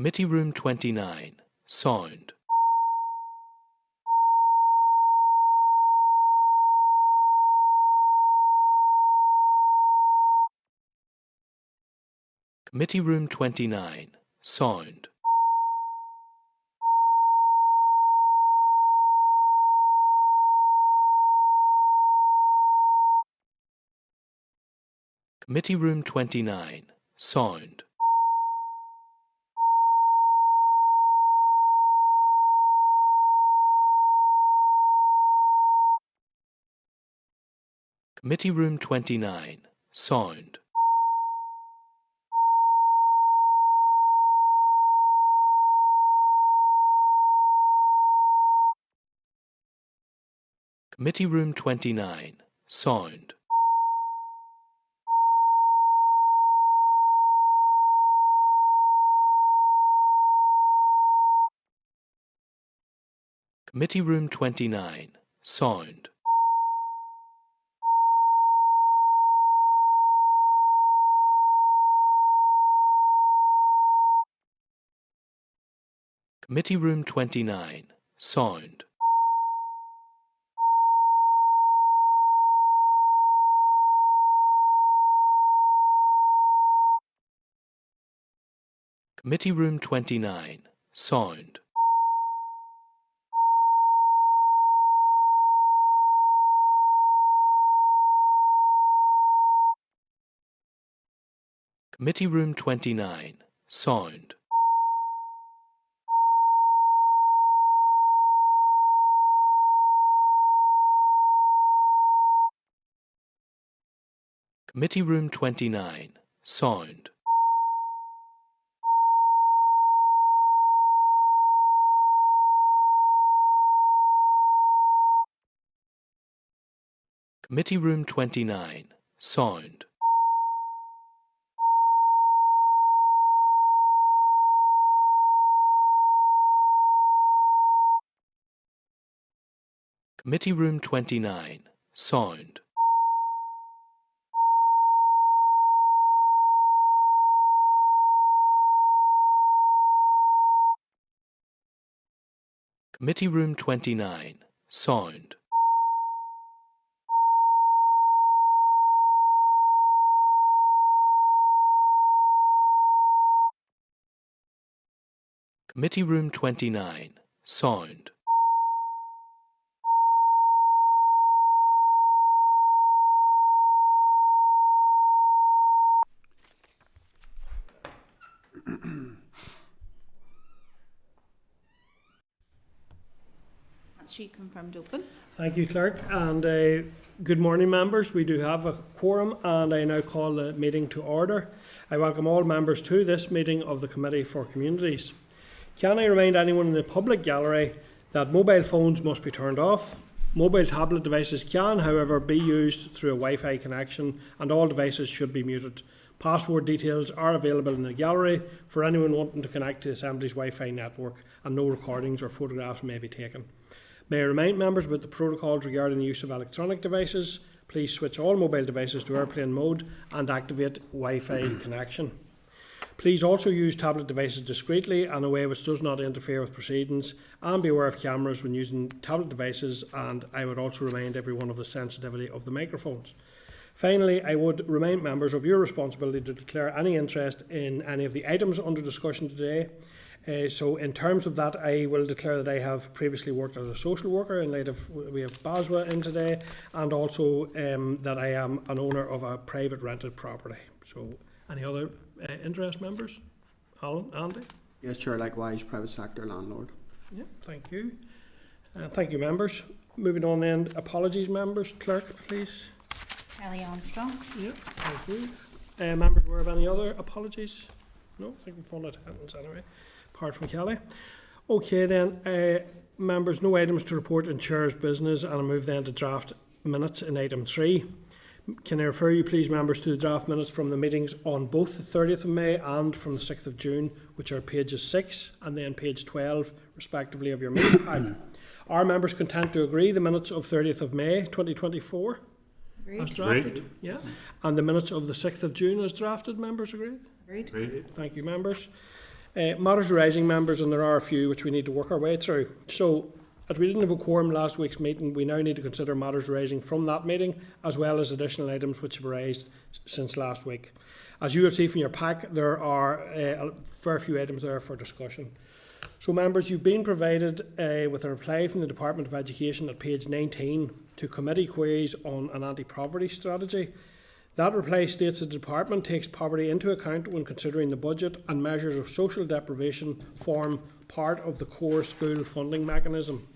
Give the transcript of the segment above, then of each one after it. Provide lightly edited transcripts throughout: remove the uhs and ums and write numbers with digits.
Committee Room 29, Sound. Committee Room 29, Sound. Committee Room 29, Sound. Committee Room 29, Sound. Committee Room 29, Sound. Committee Room 29, Sound. Committee Room 29, Sound. Committee Room 29, Sound. Committee Room 29, Sound. Committee Room 29, Sound. Committee Room 29, Sound. Committee Room 29, Sound. Committee Room 29, Sound. Committee Room 29, Sound. That's she confirmed open. Thank you, Clerk. And good morning, members. We do have a quorum, and I now call the meeting to order. I welcome all members to this meeting of the Committee for Communities. Can I remind anyone in the public gallery that mobile phones must be turned off? Mobile tablet devices can, however, be used through a Wi-Fi connection, and all devices should be muted. Password details are available in the gallery for anyone wanting to connect to the Assembly's Wi-Fi network, and no recordings or photographs may be taken. May I remind members about the protocols regarding the use of electronic devices. Please switch all mobile devices to airplane mode and activate Wi-Fi connection. Please also use tablet devices discreetly and in a way which does not interfere with proceedings, and be aware of cameras when using tablet devices, and I would also remind everyone of the sensitivity of the microphones. Finally, I would remind members of your responsibility to declare any interest in any of the items under discussion today. So in terms of that, I will declare that I have previously worked as a social worker in light of we have Baswa in today, and also that I am an owner of a private rented property. So any other interest, members? Alan, Andy? Yes, Chair, likewise, private sector landlord. Yeah, thank you. Thank you, members. Moving on then, apologies, members. Clerk, please. Ellie Armstrong. Yeah, thank you. Members aware of any other apologies? No, I think we've full attendance anyway, apart from Kelly. Okay then, members, no items to report in Chair's business, and I move then to draft minutes in item 3. Can I refer you, please, members, to the draft minutes from the meetings on both the 30th of May and from the 6th of June, which are pages 6 and then page 12, respectively, of your meeting pack. Are members content to agree the minutes of 30th of May 2024 as drafted? Agreed. Yeah. And the minutes of the 6th of June as drafted, members agreed? Agreed. Agreed. Thank you, members. Matters arising, members, and there are a few which we need to work our way through. So, as we didn't have a quorum last week's meeting, we now need to consider matters arising from that meeting, as well as additional items which have arisen since last week. As you will see from your pack, there are a fair few items there for discussion. So, members, you've been provided with a reply from the Department of Education at page 19 to committee queries on an anti-poverty strategy. That reply states that the Department takes poverty into account when considering the budget, and measures of social deprivation form part of the core school funding mechanism.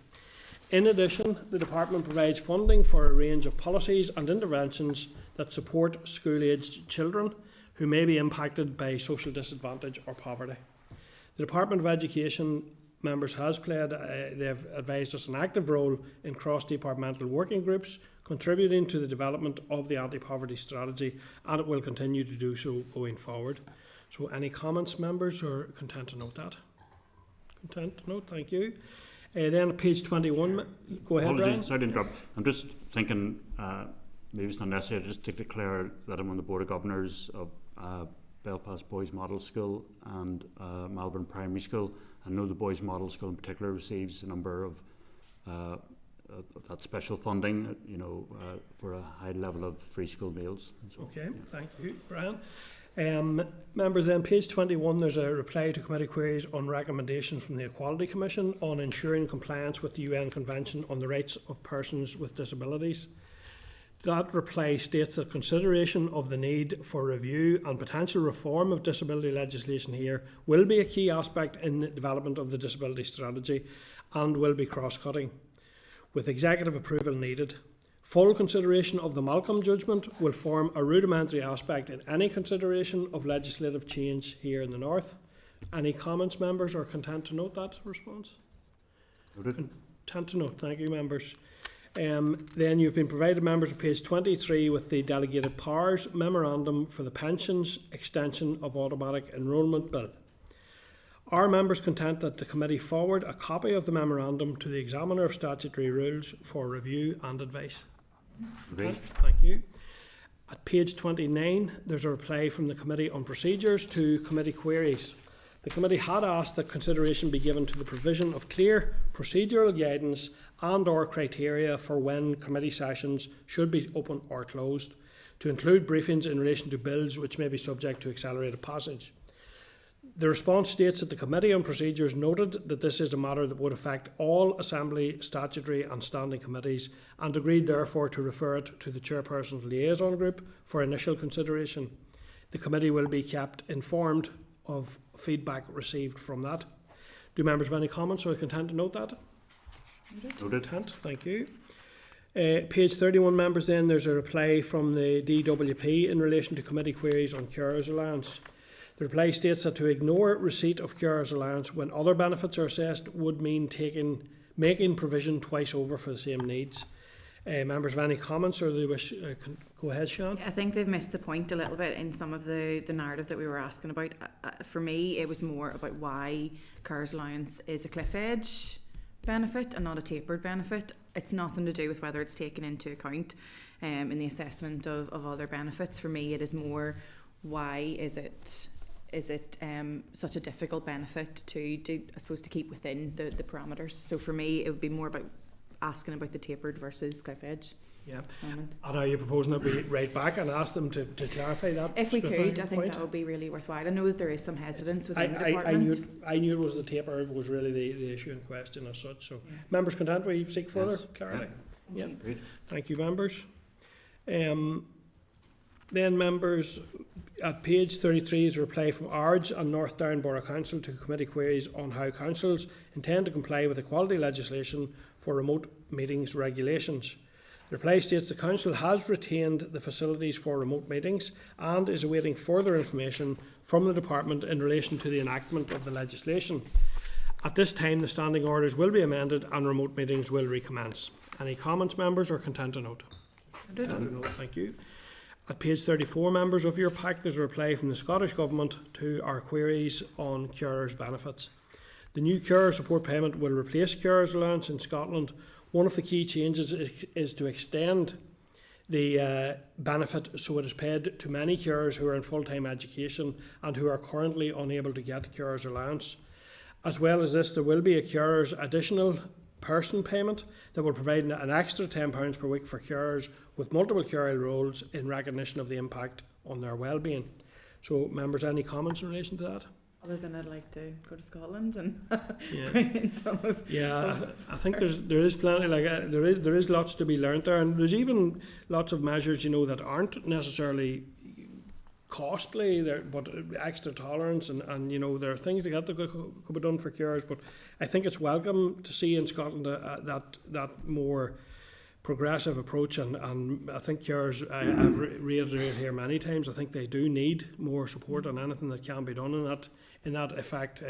In addition, the Department provides funding for a range of policies and interventions that support school-aged children who may be impacted by social disadvantage or poverty. The Department of Education, members, has played, they've advised us, an active role in cross-departmental working groups, contributing to the development of the anti-poverty strategy, and it will continue to do so going forward. So any comments, members, or content to note that? Content to note, thank you. Then at page 21, go ahead, Brian. Sorry to interrupt. I'm just thinking, maybe it's not necessary, just to declare that I'm on the Board of Governors of Belfast Boys Model School and Malvern Primary School. I know the Boys Model School in particular receives a number of that special funding, for a high level of free school meals. So, okay, yeah. Thank you, Brian. Members, then page 21, there's a reply to committee queries on recommendations from the Equality Commission on ensuring compliance with the UN Convention on the Rights of Persons with Disabilities. That reply states that consideration of the need for review and potential reform of disability legislation here will be a key aspect in the development of the disability strategy and will be cross-cutting, with executive approval needed. Full consideration of the Malcolm judgment will form a rudimentary aspect in any consideration of legislative change here in the North. Any comments, members, or content to note that response? Noted. Content to note, thank you, members. Then you've been provided, members, of page 23 with the Delegated Powers Memorandum for the Pensions Extension of Automatic Enrolment Bill. Are members content that the committee forward a copy of the memorandum to the Examiner of Statutory Rules for review and advice? Agreed. Thank you. At page 29, there's a reply from the Committee on Procedures to committee queries. The committee had asked that consideration be given to the provision of clear procedural guidance and/or criteria for when committee sessions should be open or closed, to include briefings in relation to bills which may be subject to accelerated passage. The response states that the Committee on Procedures noted that this is a matter that would affect all Assembly, statutory and standing committees, and agreed therefore to refer it to the Chairperson's Liaison Group for initial consideration. The committee will be kept informed of feedback received from that. Do members have any comments or content to note that? Noted. Content, thank you. Page 31, members, then there's a reply from the DWP in relation to committee queries on carers allowance. The reply states that to ignore receipt of carers allowance when other benefits are assessed would mean making provision twice over for the same needs. Members have any comments, or they wish? Go ahead, Sian. I think they've missed the point a little bit in some of the narrative that we were asking about. For me, it was more about why carers allowance is a cliff edge benefit and not a tapered benefit. It's nothing to do with whether it's taken into account in the assessment of other benefits. For me, it is more, why is it such a difficult benefit to I suppose, to keep within the parameters. So for me, it would be more about asking about the tapered versus cliff edge. Yeah. And are you proposing that we write back and ask them to clarify that? If we could, I think that would be really worthwhile. I know that there is some hesitance within the department. I knew it was the taper was really the issue in question as such. So, yeah. Members content, we seek further clarity? Yeah. Yeah. Thank you, members. Then, members, at page 33 is a reply from Ards and North Down Borough Council to committee queries on how councils intend to comply with equality legislation for remote meetings regulations. The reply states the council has retained the facilities for remote meetings and is awaiting further information from the department in relation to the enactment of the legislation. At this time, the standing orders will be amended and remote meetings will recommence. Any comments, members, or content to note? Thank you. At page 34, members of your pack, there's a reply from the Scottish Government to our queries on carers' benefits. The new carer support payment will replace carers' allowance in Scotland. One of the key changes is to extend the benefit, so it is paid to many carers who are in full-time education and who are currently unable to get carers allowance. As well as this, there will be a carers additional person payment that will provide an extra £10 per week for carers with multiple carer roles in recognition of the impact on their well-being. So, members, any comments in relation to that? Other than I'd like to go to Scotland and Yeah. bring in some of. I think there is plenty, there is lots to be learnt there, and there's even lots of measures, that aren't necessarily costly, but extra tolerance, and there are things that could be done for carers. But I think it's welcome to see in Scotland that more progressive approach, and I think carers, I've reiterated here many times, I think they do need more support, and anything that can be done in that effect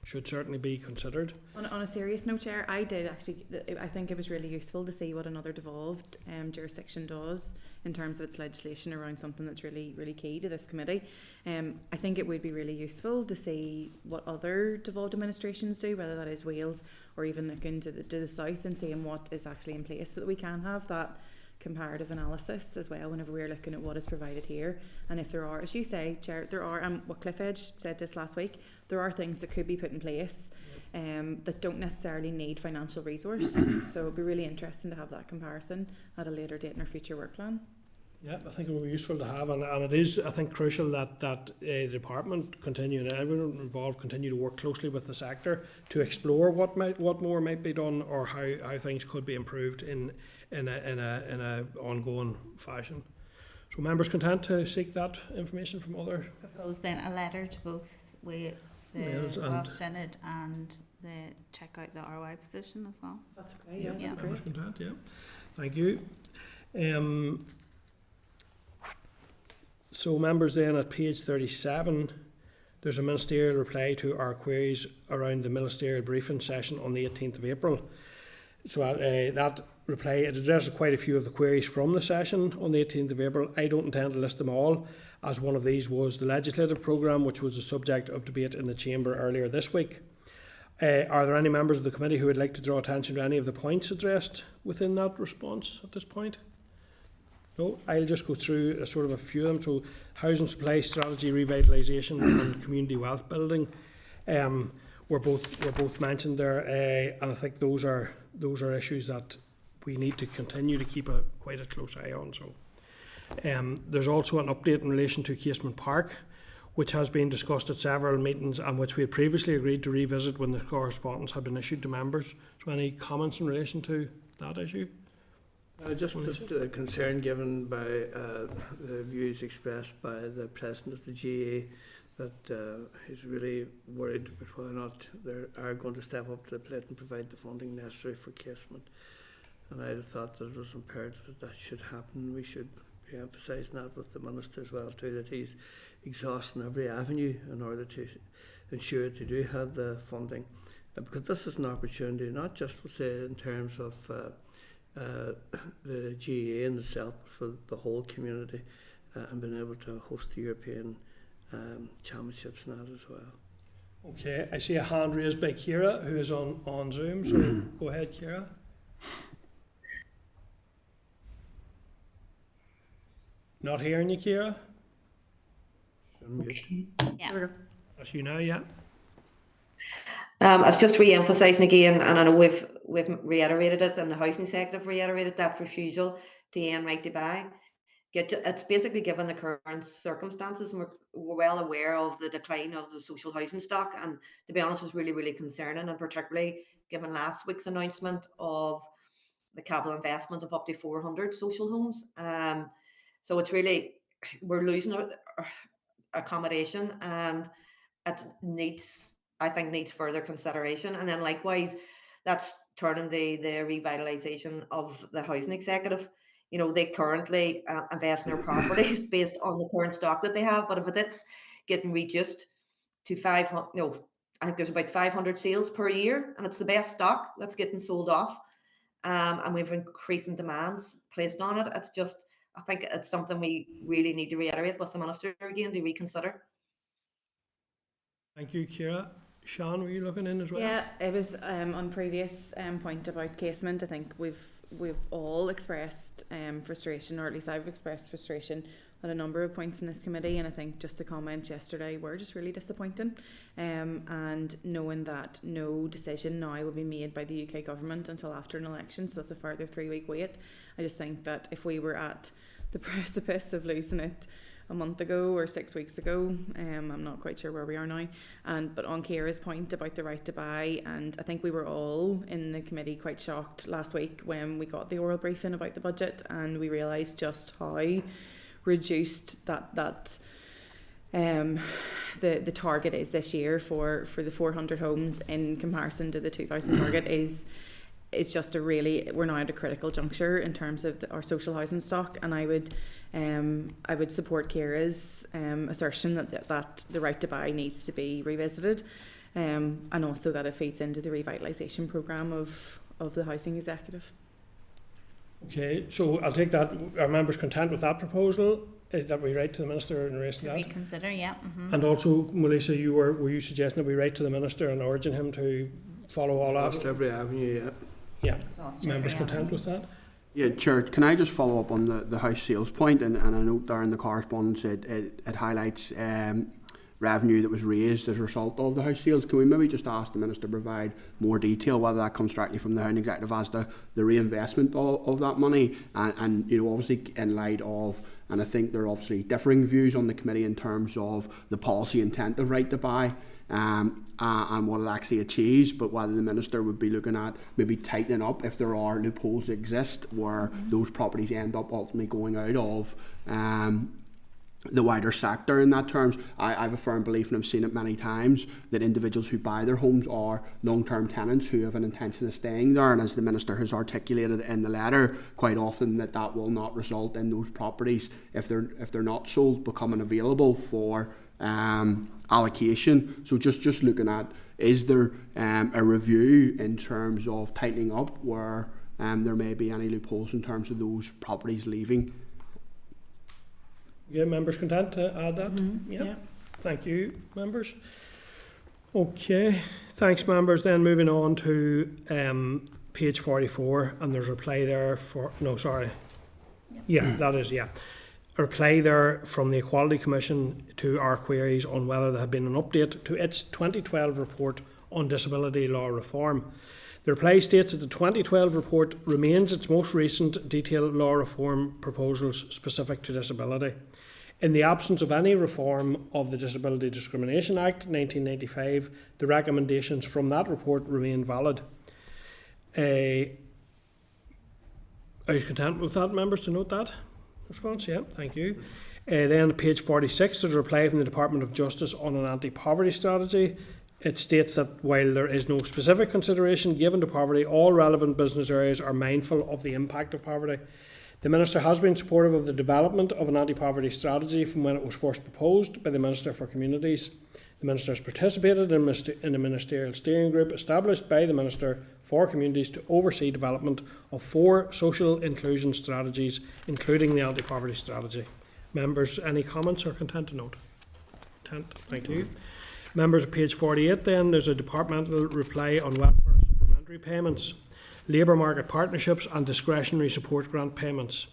should certainly be considered. On a serious note, Chair, I think it was really useful to see what another devolved jurisdiction does in terms of its legislation around something that's really, really key to this committee. I think it would be really useful to see what other devolved administrations do, whether that is Wales or even looking to the south and seeing what is actually in place, so that we can have that comparative analysis as well whenever we're looking at what is provided here. And if there are, as you say, Chair, there are, what Cliff Edge said this last week, there are things that could be put in place that don't necessarily need financial resource. So it'd be really interesting to have that comparison at a later date in our future work plan. Yeah, I think it will be useful to have, and it is, I think, crucial that the department continue, and everyone involved continue to work closely with the sector to explore what more might be done, or how things could be improved in a ongoing fashion. So, members content to seek that information from other. Propose then a letter to both the Welsh Synod and check out the ROI position as well. That's okay. Yeah. Members content. Yeah, thank you. So, members, then at page 37, there's a ministerial reply to our queries around the ministerial briefing session on the 18th of April. So that reply, it addresses quite a few of the queries from the session on the 18th of April. I don't intend to list them all, as one of these was the legislative programme, which was the subject of debate in the Chamber earlier this week. Are there any members of the committee who would like to draw attention to any of the points addressed within that response at this point? No, I'll just go through a few of them. So, housing supply strategy, revitalisation and community wealth building were both mentioned there, and I think those are issues that we need to continue to keep quite a close eye on. So, there's also an update in relation to Casement Park, which has been discussed at several meetings and which we had previously agreed to revisit when the correspondence had been issued to members. So, any comments in relation to that issue? Just the concern given by the views expressed by the president of the GA, that he's really worried about whether or not they are going to step up to the plate and provide the funding necessary for Casement. And I'd have thought that it was imperative that should happen. We should be emphasising that with the Minister as well too, that he's exhausting every avenue in order to ensure that they do have the funding. Because this is an opportunity, not just say in terms of the GAA in itself, but for the whole community, and being able to host the European championships and that as well. Okay, I see a hand raised by Ciara, who is on Zoom, so go ahead, Ciara. Not hearing you, Ciara? Yeah. That's you now, yeah. It's just re-emphasising again, and I know we've reiterated it, and the Housing Executive reiterated that refusal to end right to buy. It's basically given the current circumstances, and we're well aware of the decline of the social housing stock, and to be honest, it's really, really concerning, and particularly given last week's announcement of the capital investment of up to 400 social homes. So it's really, we're losing our accommodation, and it needs further consideration. And then likewise, that's turning the revitalisation of the Housing Executive. They currently invest in their properties based on the current stock that they have, but if it's getting reduced to 500, I think there's about 500 sales per year, and it's the best stock that's getting sold off, and we've increasing demands placed on it. It's just, I think it's something we really need to reiterate with the Minister again to reconsider. Thank you, Ciara. Sean, were you looking in as well? Yeah, it was on previous point about Casement. I think we've we've all expressed frustration, or at least I've expressed frustration at a number of points in this committee, and I think just the comments yesterday were just really disappointing. And knowing that no decision now will be made by the UK government until after an election, so that's a further 3-week wait. I just think that if we were at the precipice of losing it a month ago or 6 weeks ago, I'm not quite sure where we are now. But on Ciara's point about the right to buy, and I think we were all in the committee quite shocked last week when we got the oral briefing about the budget, and we realised just how reduced that the target is this year for the 400 homes in comparison to the 2,000 target is just we're now at a critical juncture in terms of our social housing stock. And I would support Ciara's assertion that the right to buy needs to be revisited, and also that it feeds into the revitalisation programme of the housing executive. Okay, so I'll take that. Are members content with that proposal? That we write to the Minister in relation to that? Reconsider, yeah. And also, Melissa, were you suggesting that we write to the Minister and urging him to follow all that? Lost every avenue, yeah. Yeah, members content with that? Yeah, Chair, can I just follow up on the house sales point? And I note there in the correspondence it highlights revenue that was raised as a result of the house sales. Can we maybe just ask the Minister to provide more detail, whether that comes directly from the Housing Executive as the reinvestment of that money? And you know, obviously in light of, and I think there are obviously differing views on the committee in terms of the policy intent of right to buy, and what it actually achieves, but whether the Minister would be looking at maybe tightening up if there are loopholes that exist where those properties end up ultimately going out of the wider sector in that terms. I have a firm belief, and I've seen it many times, that individuals who buy their homes are long-term tenants who have an intention of staying there, and as the Minister has articulated in the letter, quite often that will not result in those properties, if they're not sold, becoming available for allocation. So just looking at, is there a review in terms of tightening up where there may be any loopholes in terms of those properties leaving? Yeah, members content to add that? Yeah. Thank you, members. Okay, thanks, members. Then moving on to page 44, and there's a reply there for, no, sorry. Yeah, that is, yeah. A reply there from the Equality Commission to our queries on whether there had been an update to its 2012 report on disability law reform. The reply states that the 2012 report remains its most recent detailed law reform proposals specific to disability. In the absence of any reform of the Disability Discrimination Act 1995, the recommendations from that report remain valid. Are you content with that, members, to note that response? Yeah, thank you. Then page 46, there's a reply from the Department of Justice on an anti-poverty strategy. It states that while there is no specific consideration given to poverty, all relevant business areas are mindful of the impact of poverty. The Minister has been supportive of the development of an anti-poverty strategy from when it was first proposed by the Minister for Communities. The Minister has participated in a ministerial steering group established by the Minister for Communities to oversee development of 4 social inclusion strategies, including the anti-poverty strategy. Members, any comments or content to note? Content, thank you. Members, of page 48 then, there's a departmental reply on welfare supplementary payments, labour market partnerships and discretionary support grant payments.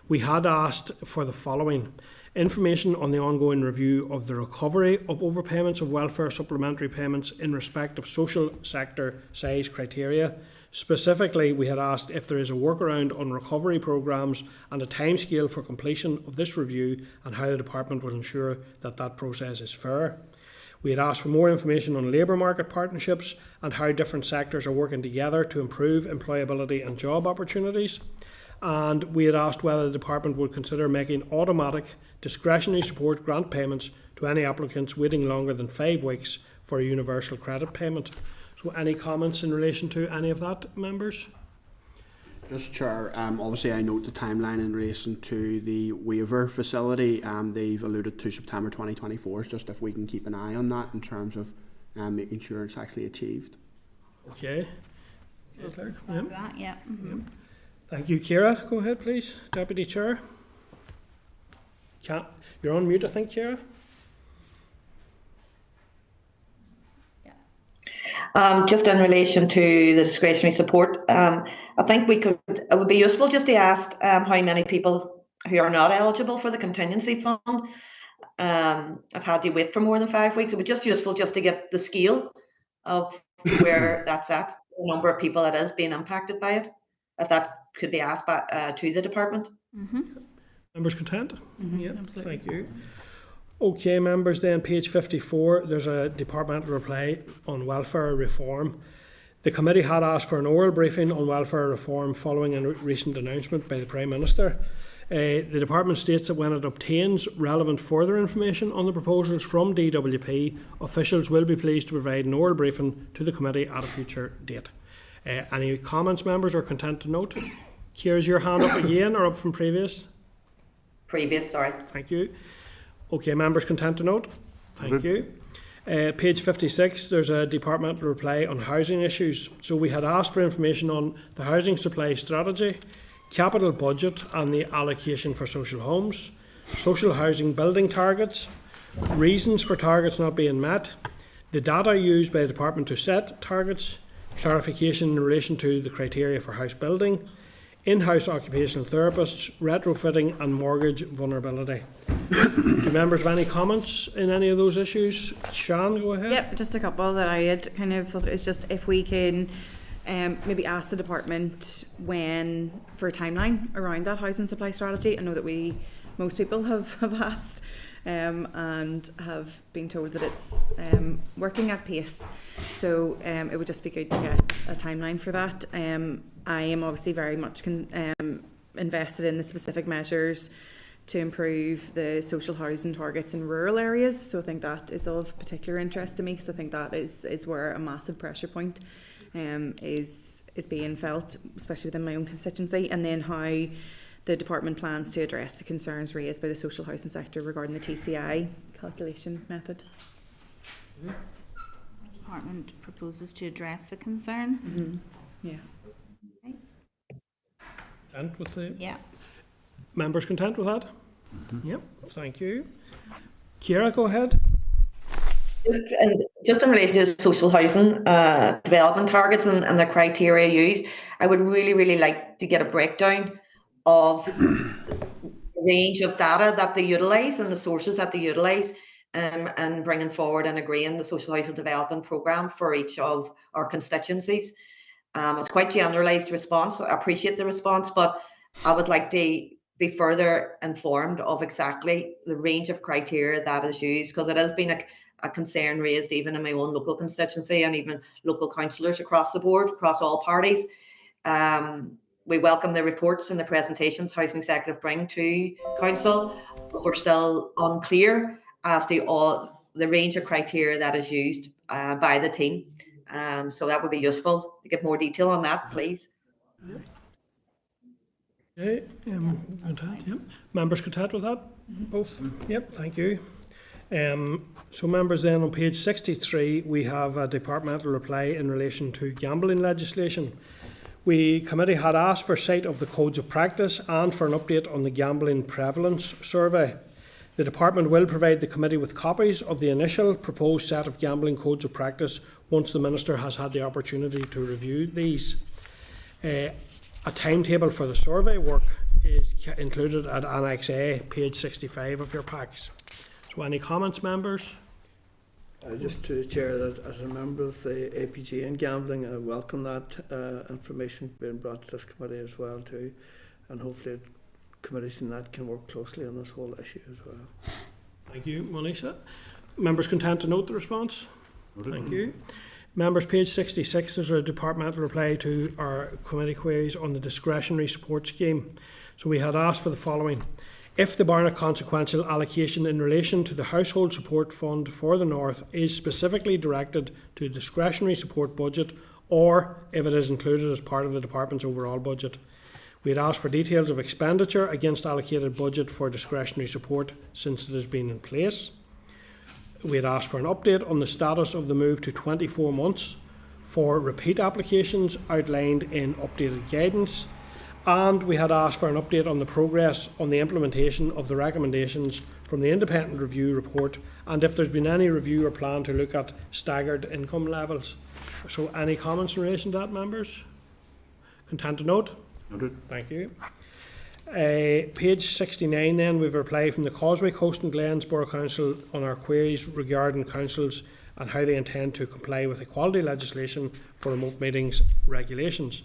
We had asked for the following: information on the ongoing review of the recovery of overpayments of welfare supplementary payments in respect of social sector size criteria. Specifically, we had asked if there is a workaround on recovery programmes and a timescale for completion of this review, and how the department will ensure that that process is fair. We had asked for more information on labour market partnerships and how different sectors are working together to improve employability and job opportunities. And we had asked whether the department would consider making automatic discretionary support grant payments to any applicants waiting longer than 5 weeks for a universal credit payment. So any comments in relation to any of that, members? Just, Chair, obviously I note the timeline in relation to the waiver facility. They've alluded to September 2024. Just if we can keep an eye on that in terms of making sure it's actually achieved. Okay. Yeah. Thank you, Ciara. Go ahead, please. Deputy Chair. You're on mute, I think, Ciara. Just in relation to the discretionary support, I think it would be useful just to ask how many people who are not eligible for the contingency fund have had to wait for more than 5 weeks. It would just useful just to get the scale of where that's at, the number of people that is being impacted by it, if that could be asked by, to the department. Members content? Yeah, absolutely. thank you. Okay, members, then page 54, there's a departmental reply on welfare reform. The committee had asked for an oral briefing on welfare reform following a recent announcement by the Prime Minister. The department states that when it obtains relevant further information on the proposals from DWP, officials will be pleased to provide an oral briefing to the committee at a future date. Any comments, members, or content to note? Kira's your hand up again, or up from previous? Previous, sorry. Thank you. Okay, members, content to note? Thank you. Page 56, there's a departmental reply on housing issues. So we had asked for information on the housing supply strategy, capital budget and the allocation for social homes, social housing building targets, reasons for targets not being met, the data used by the department to set targets, clarification in relation to the criteria for house building, in-house occupational therapists, retrofitting and mortgage vulnerability. Do members have any comments in any of those issues? Sian, go ahead. Yep, just a couple that I had kind of thought. It's just if we can maybe ask the department when for a timeline around that housing supply strategy. I know that most people have asked and have been told that it's working at pace. So it would just be good to get a timeline for that. I am obviously very much invested in the specific measures to improve the social housing targets in rural areas. So I think that is of particular interest to me, because I think that is where a massive pressure point is being felt, especially within my own constituency, and then how the department plans to address the concerns raised by the social housing sector regarding the TCI calculation method. The department proposes to address the concerns. Yeah. Okay. Content with the Yeah. members content with that? Yep, thank you. Kira, go ahead. Just in relation to social housing development targets and the criteria used, I would really like to get a breakdown of the range of data that they utilise and the sources that they utilise, and bringing forward and agreeing the social housing development programme for each of our constituencies. It's quite generalised response. I appreciate the response, but I would like to be further informed of exactly the range of criteria that is used, because it has been a concern raised even in my own local constituency and even local councillors across the board, across all parties. We welcome the reports and the presentations Housing Executive bring to Council, but we're still unclear as to all the range of criteria that is used by the team. So that would be useful to get more detail on that, please. Okay, content, yep. Members content with that? Both? Yep, thank you. So members, then on page 63, we have a departmental reply in relation to gambling legislation. Committee had asked for sight of the codes of practice and for an update on the gambling prevalence survey. The department will provide the committee with copies of the initial proposed set of gambling codes of practice once the Minister has had the opportunity to review these. A timetable for the survey work is included at Annex A, page 65 of your packs. So any comments, members? Just to the chair, that as a member of the APG and gambling, I welcome that information being brought to this committee as well too, and hopefully committees in that can work closely on this whole issue as well. Thank you, Melissa. Members content to note the response? Thank you. Members, page 66, there's a departmental reply to our committee queries on the discretionary support scheme. So we had asked for the following. If the Barna consequential allocation in relation to the Household Support Fund for the North is specifically directed to the discretionary support budget, or if it is included as part of the department's overall budget. We had asked for details of expenditure against allocated budget for discretionary support since it has been in place. We had asked for an update on the status of the move to 24 months for repeat applications outlined in updated guidance. And we had asked for an update on the progress on the implementation of the recommendations from the independent review report, and if there's been any review or plan to look at staggered income levels. So any comments in relation to that, members? Content to note? Noted. Thank you. Page 69 then, we've a reply from the Causeway Coast and Glens Borough Council on our queries regarding councils and how they intend to comply with equality legislation for remote meetings regulations.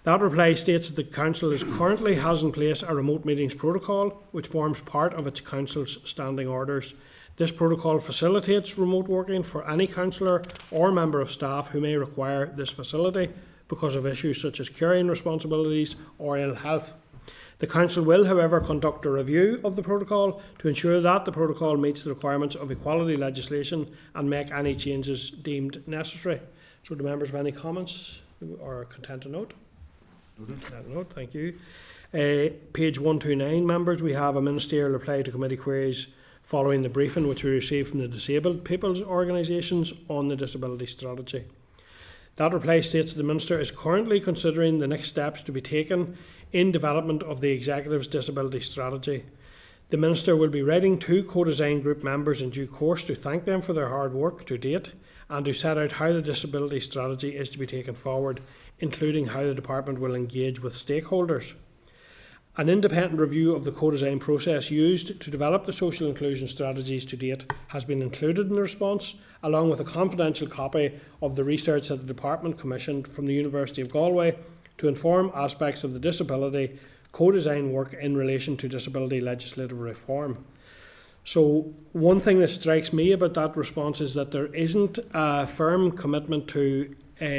That reply states that the council currently has in place a remote meetings protocol which forms part of its council's standing orders. This protocol facilitates remote working for any councillor or member of staff who may require this facility because of issues such as caring responsibilities or ill health. The Council will, however, conduct a review of the protocol to ensure that the protocol meets the requirements of equality legislation and make any changes deemed necessary. So do members have any comments or content to note? Content to note, thank you. Page 129, members, we have a ministerial reply to committee queries following the briefing which we received from the disabled people's organisations on the disability strategy. That reply states the Minister is currently considering the next steps to be taken in development of the Executive's disability strategy. The Minister will be writing to co-design group members in due course to thank them for their hard work to date and to set out how the disability strategy is to be taken forward, including how the Department will engage with stakeholders. An independent review of the co-design process used to develop the social inclusion strategies to date has been included in the response, along with a confidential copy of the research that the Department commissioned from the University of Galway to inform aspects of the disability co-design work in relation to disability legislative reform. So one thing that strikes me about that response is that there isn't a firm commitment to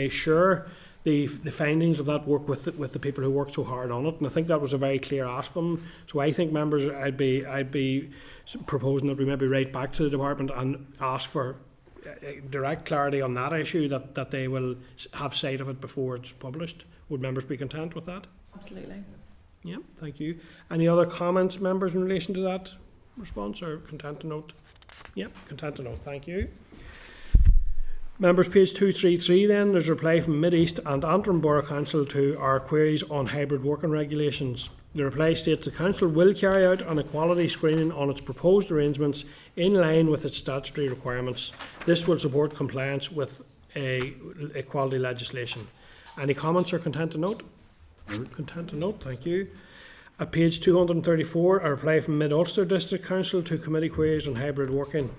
share the findings of that work with the people who work so hard on it, and I think that was a very clear ask from them. So I think, members, I'd be proposing that we maybe write back to the department and ask for direct clarity on that issue, that they will have sight of it before it's published. Would members be content with that? Absolutely. Yeah, thank you. Any other comments, members, in relation to that response, or content to note? Yeah, content to note, thank you. Members, page 233 then, there's a reply from Mid East and Antrim Borough Council to our queries on hybrid working regulations. The reply states the Council will carry out an equality screening on its proposed arrangements in line with its statutory requirements. This will support compliance with equality legislation. Any comments or content to note? Content to note, thank you. At page 234, a reply from Mid Ulster District Council to committee queries on hybrid working.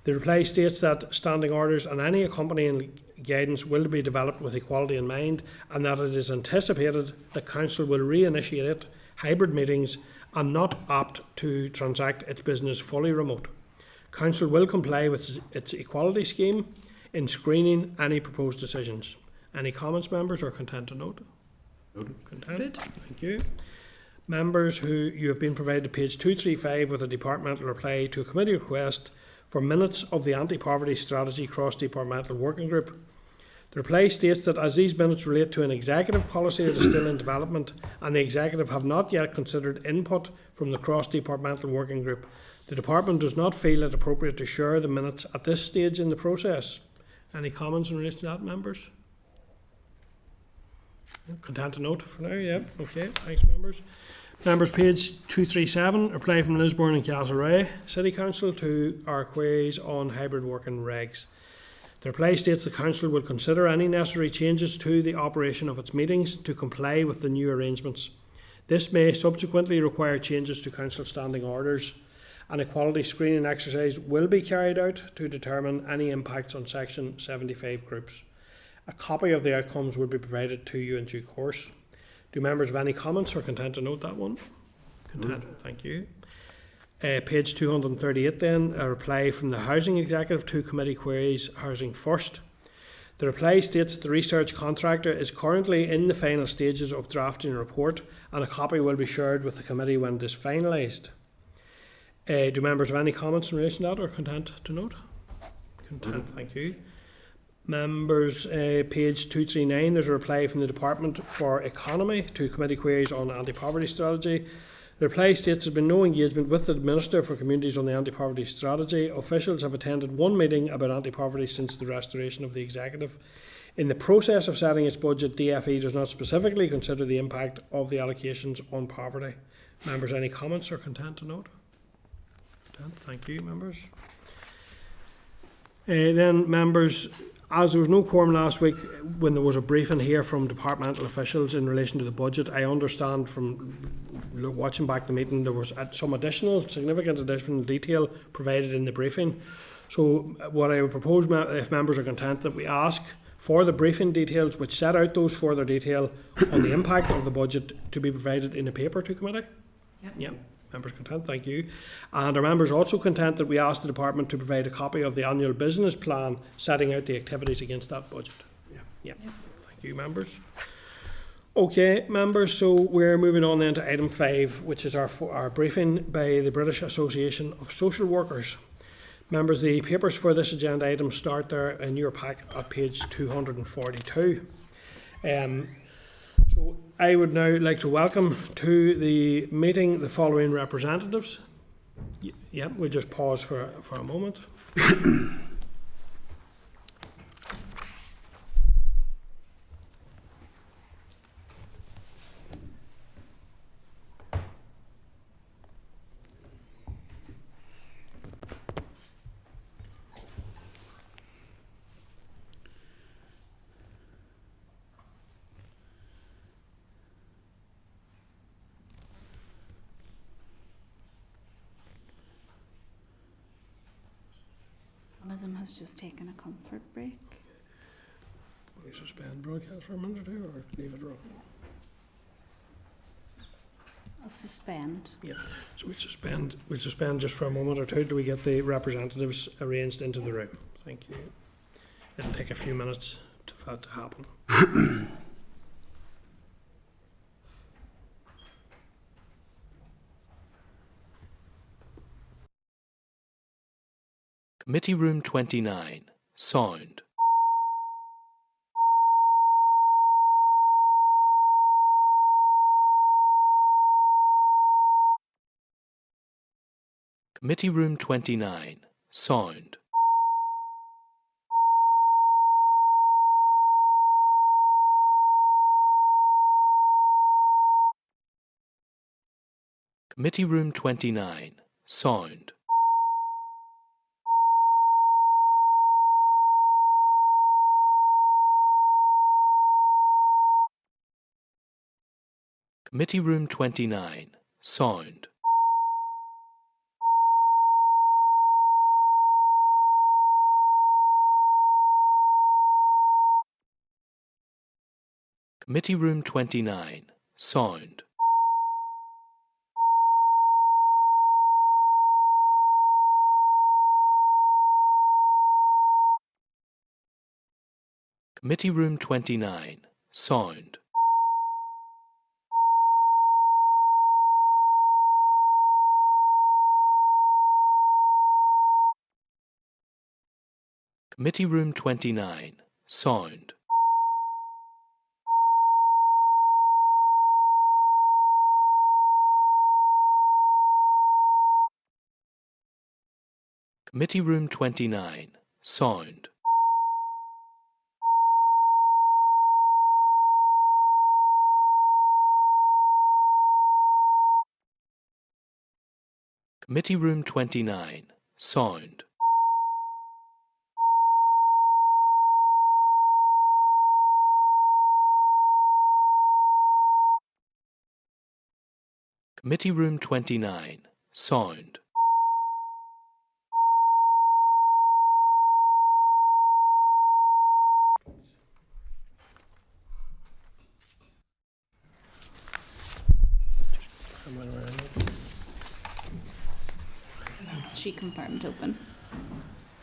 The reply states that standing orders and any accompanying guidance will be developed with equality in mind, and that it is anticipated that Council will reinitiate hybrid meetings and not opt to transact its business fully remote. Council will comply with its equality scheme in screening any proposed decisions. Any comments, members, or content to note? Content. Thank you. Members, who you have been provided page 235 with a departmental reply to a committee request for minutes of the Anti-Poverty Strategy Cross-Departmental Working Group. The reply states that as these minutes relate to an executive policy that is still in development and the executive have not yet considered input from the Cross-Departmental Working Group, the department does not feel it appropriate to share the minutes at this stage in the process. Any comments in relation to that, members? Content to note for now, yeah. Okay, thanks, members. Members, page 237, reply from Lisburn and Castlereagh City Council to our queries on hybrid working regs. The reply states the Council will consider any necessary changes to the operation of its meetings to comply with the new arrangements. This may subsequently require changes to Council standing orders. An equality screening exercise will be carried out to determine any impacts on Section 75 groups. A copy of the outcomes will be provided to you in due course. Do members have any comments or content to note that one? Content, thank you. Page 238 then, a reply from the Housing Executive to committee queries Housing First. The reply states the research contractor is currently in the final stages of drafting a report, and a copy will be shared with the committee when it is finalised. Do members have any comments in relation to that or content to note? Content, thank you. Members, page 239, there's a reply from the Department for Economy to committee queries on anti-poverty strategy. The reply states there has been no engagement with the Minister for Communities on the anti-poverty strategy. Officials have attended one meeting about anti-poverty since the restoration of the Executive. In the process of setting its budget, DFE does not specifically consider the impact of the allocations on poverty. Members, any comments or content to note? Content, thank you, members. Then, members, As there was no quorum last week, when there was a briefing here from departmental officials in relation to the budget, I understand from watching back the meeting there was some significant additional detail provided in the briefing. So what I would propose, if members are content, that we ask for the briefing details which set out those further detail on the impact of the budget to be provided in a paper to committee. Yep. Members content, thank you. And are members also content that we ask the department to provide a copy of the annual business plan setting out the activities against that budget? Yeah. Thank you, members. Okay, members, so we're moving on then to item 5, which is our briefing by the British Association of Social Workers. Members, the papers for this agenda item start there in your pack at page 242. So I would now like to welcome to the meeting the following representatives. Yep, we'll just pause for a moment. One of them has just taken a comfort break. Will we suspend broadcast for a minute or two, or leave it running? I'll suspend. Yeah. So we'll suspend just for a moment or two. Do we get the representatives arranged into the room? Thank you. It'll take a few minutes for that to happen. Committee Room 29. Sound. Committee Room 29. Sound. Committee Room 29. Sound. Committee Room 29. Sound. Committee Room 29. Sound. Committee Room 29. Sound. Committee Room 29. Sound. Committee Room 29. Sound. Committee Room 29. Sound. Committee Room 29. Sound. She confirmed open.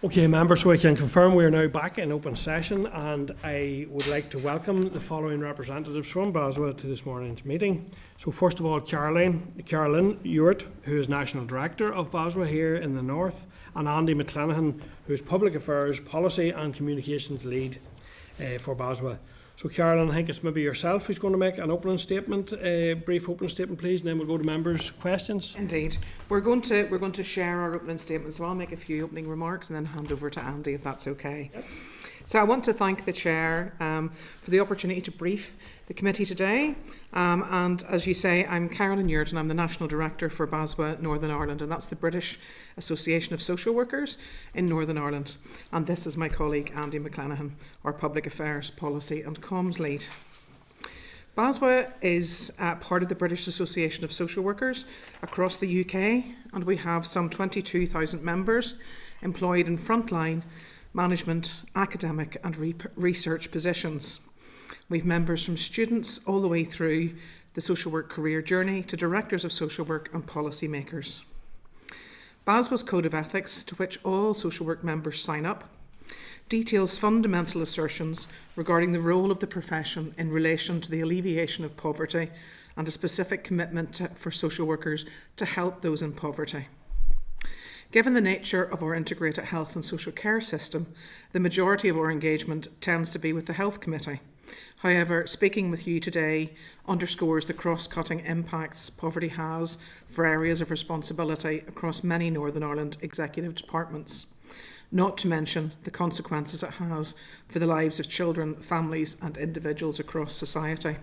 Okay, members, so I can confirm we are now back in open session, and I would like to welcome the following representatives from Baswa to this morning's meeting. So first of all, Carolyn Ewart, who is National Director of Baswa here in the North, and Andy McClenaghan, who is Public Affairs, Policy and Communications Lead for Baswa. So Carolyn, I think it's maybe yourself who's going to make an opening statement, a brief opening statement, please, and then we'll go to members' questions. Indeed. We're going to share our opening statement, so I'll make a few opening remarks and then hand over to Andy, if that's okay. Yep. So I want to thank the Chair for the opportunity to brief the committee today. And as you say, I'm Carolyn Yurt and I'm the National Director for BASWA Northern Ireland, and that's the British Association of Social Workers in Northern Ireland. And this is my colleague Andy McClenaghan, our Public Affairs Policy and Comms Lead. BASWA is part of the British Association of Social Workers across the UK, and we have some 22,000 members employed in frontline management, academic and research positions. We've members from students all the way through the social work career journey to directors of social work and policy makers. BASWA's Code of Ethics, to which all social work members sign up, details fundamental assertions regarding the role of the profession in relation to the alleviation of poverty and a specific commitment for social workers to help those in poverty. Given the nature of our integrated health and social care system, the majority of our engagement tends to be with the Health Committee. However, speaking with you today underscores the cross-cutting impacts poverty has for areas of responsibility across many Northern Ireland executive departments, not to mention the consequences it has for the lives of children, families and individuals across society.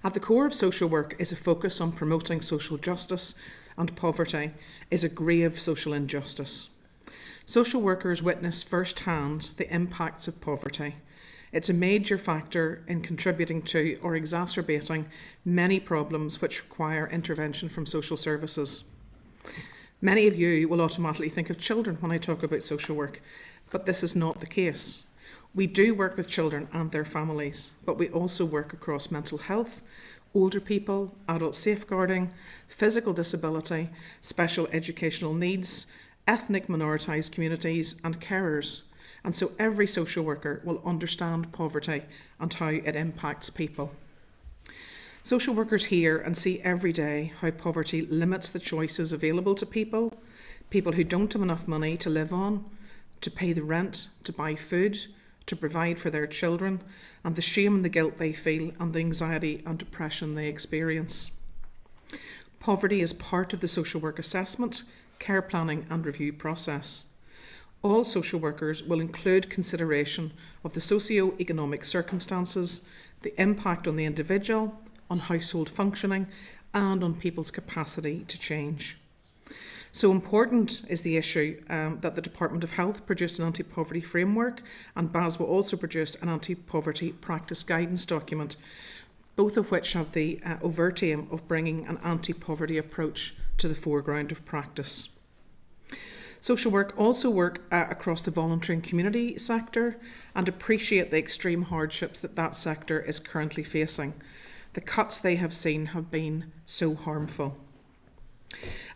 At the core of social work is a focus on promoting social justice, and poverty is a grave social injustice. Social workers witness firsthand the impacts of poverty. It's a major factor in contributing to or exacerbating many problems which require intervention from social services. Many of you will automatically think of children when I talk about social work, but this is not the case. We do work with children and their families, but we also work across mental health, older people, adult safeguarding, physical disability, special educational needs, ethnic minoritized communities and carers. And so every social worker will understand poverty and how it impacts people. Social workers hear and see every day how poverty limits the choices available to people who don't have enough money to live on, to pay the rent, to buy food, to provide for their children, and the shame and the guilt they feel and the anxiety and depression they experience. Poverty is part of the social work assessment, care planning and review process. All social workers will include consideration of the socio-economic circumstances, the impact on the individual, on household functioning, and on people's capacity to change. So important is the issue that the Department of Health produced an anti-poverty framework, and BASWA also produced an anti-poverty practice guidance document, both of which have the overt aim of bringing an anti-poverty approach to the foreground of practice. Social work also work across the voluntary and community sector and appreciate the extreme hardships that sector is currently facing. The cuts they have seen have been so harmful.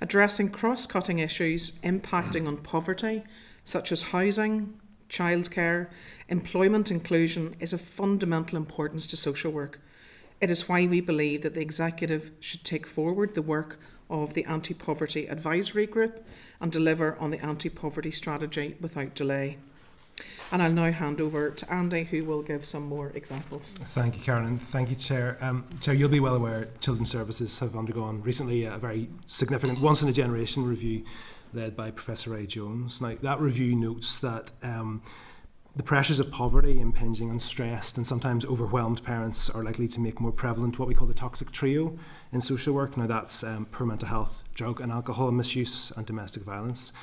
Addressing cross-cutting issues impacting on poverty, such as housing, childcare, employment inclusion, is of fundamental importance to social work. It is why we believe that the Executive should take forward the work of the Anti-Poverty Advisory Group and deliver on the anti-poverty strategy without delay. And I'll now hand over to Andy, who will give some more examples. Thank you, Karen. Thank you, Chair. Chair, you'll be well aware Children's Services have undergone recently a very significant once-in-a-generation review led by Professor Ray Jones. Now, that review notes that the pressures of poverty impinging on stressed and sometimes overwhelmed parents are likely to make more prevalent what we call the toxic trio in social work. Now, that's poor mental health, drug and alcohol misuse, and domestic violence.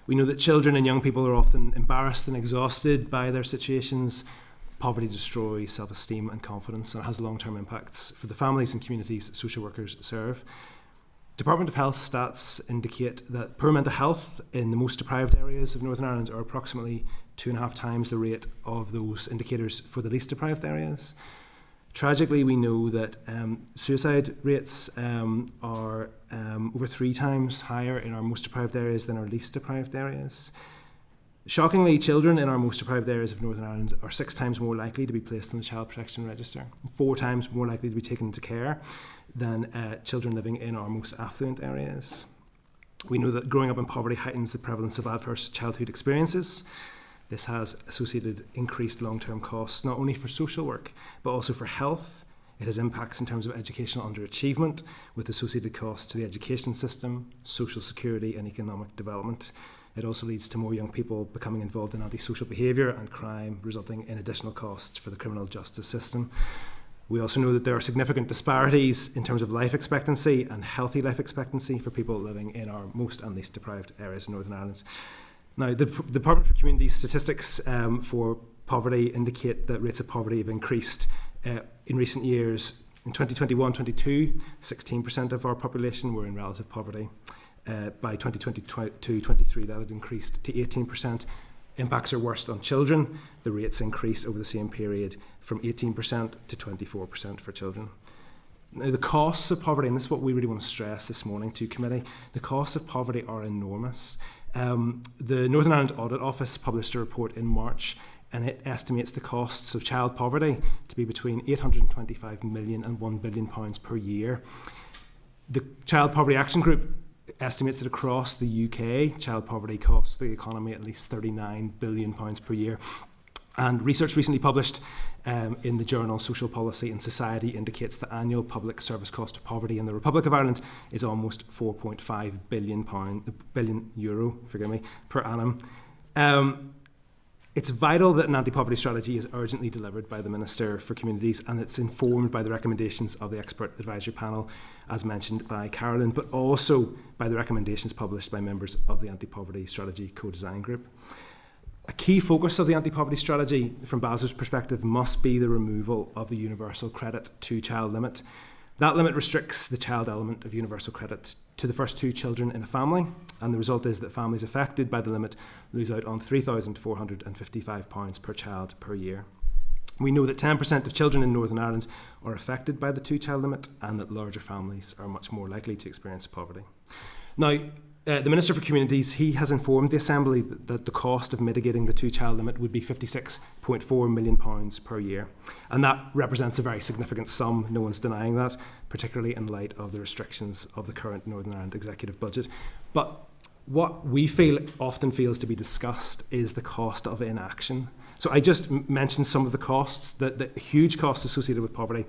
We know that children and young people are often embarrassed and exhausted by their situations. Poverty destroys self-esteem and confidence, and it has long-term impacts for the families and communities social workers serve. Department of Health stats indicate that poor mental health in the most deprived areas of Northern Ireland are approximately 2.5 times the rate of those indicators for the least deprived areas. Tragically, we know that suicide rates are over 3 times higher in our most deprived areas than our least deprived areas. Shockingly, children in our most deprived areas of Northern Ireland are 6 times more likely to be placed on the Child Protection Register, 4 times more likely to be taken into care than children living in our most affluent areas. We know that growing up in poverty heightens the prevalence of adverse childhood experiences. This has associated increased long-term costs, not only for social work, but also for health. It has impacts in terms of educational underachievement, with associated costs to the education system, social security and economic development. It also leads to more young people becoming involved in antisocial behaviour and crime, resulting in additional costs for the criminal justice system. We also know that there are significant disparities in terms of life expectancy and healthy life expectancy for people living in our most and least deprived areas in Northern Ireland. Now, the Department for Communities statistics for poverty indicate that rates of poverty have increased in recent years. In 2021-22, 16% of our population were in relative poverty. By 2022-23, that had increased to 18%. Impacts are worst on children. The rates increase over the same period from 18% to 24% for children. Now, the costs of poverty, and this is what we really want to stress this morning to committee, the costs of poverty are enormous. The Northern Ireland Audit Office published a report in March, and it estimates the costs of child poverty to be between £825 million and £1 billion per year. The Child Poverty Action Group estimates that across the UK, child poverty costs the economy at least £39 billion per year. And research recently published in the journal Social Policy and Society indicates the annual public service cost of poverty in the Republic of Ireland is almost £4.5 billion per annum. It's vital that an anti-poverty strategy is urgently delivered by the Minister for Communities, and it's informed by the recommendations of the expert advisory panel, as mentioned by Carolyn, but also by the recommendations published by members of the Anti-Poverty Strategy Co-Design Group. A key focus of the anti-poverty strategy, from BASW's perspective, must be the removal of the universal credit to child limit. That limit restricts the child element of universal credit to the first 2 children in a family, and the result is that families affected by the limit lose out on £3,455 per child per year. We know that 10% of children in Northern Ireland are affected by the 2-child limit, and that larger families are much more likely to experience poverty. Now, the Minister for Communities, he has informed the Assembly that the cost of mitigating the 2-child limit would be £56.4 million per year. And that represents a very significant sum, no one's denying that, particularly in light of the restrictions of the current Northern Ireland executive budget. But what we feel often fails to be discussed is the cost of inaction. So I just mentioned some of the costs, the huge costs associated with poverty.